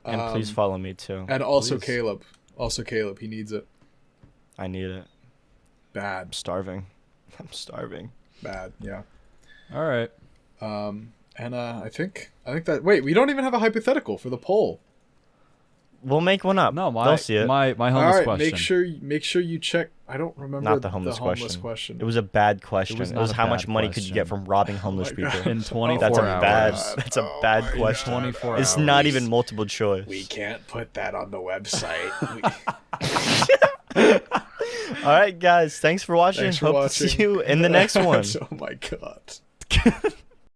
And please follow me too. And also Please. Caleb. Also Caleb, he needs it. I need it. I'm Bad, starving. I'm starving. bad, yeah. All right. And I think that, wait, we don't even have a hypothetical for the poll. We'll make one up. No, They'll see it. my All homeless right, question. make sure you check. I don't remember Not the homeless question. It was a bad question. It was, not a how much bad money could you get question. from robbing homeless my people? God. In 24 That's a hours. bad. God. That's a Oh bad my question. God. 24 It's hours. not even multiple choice. We can't put that on the website. All right, guys. Thanks for watching. Thanks for Hope watching. to see you in the next one. Oh my god.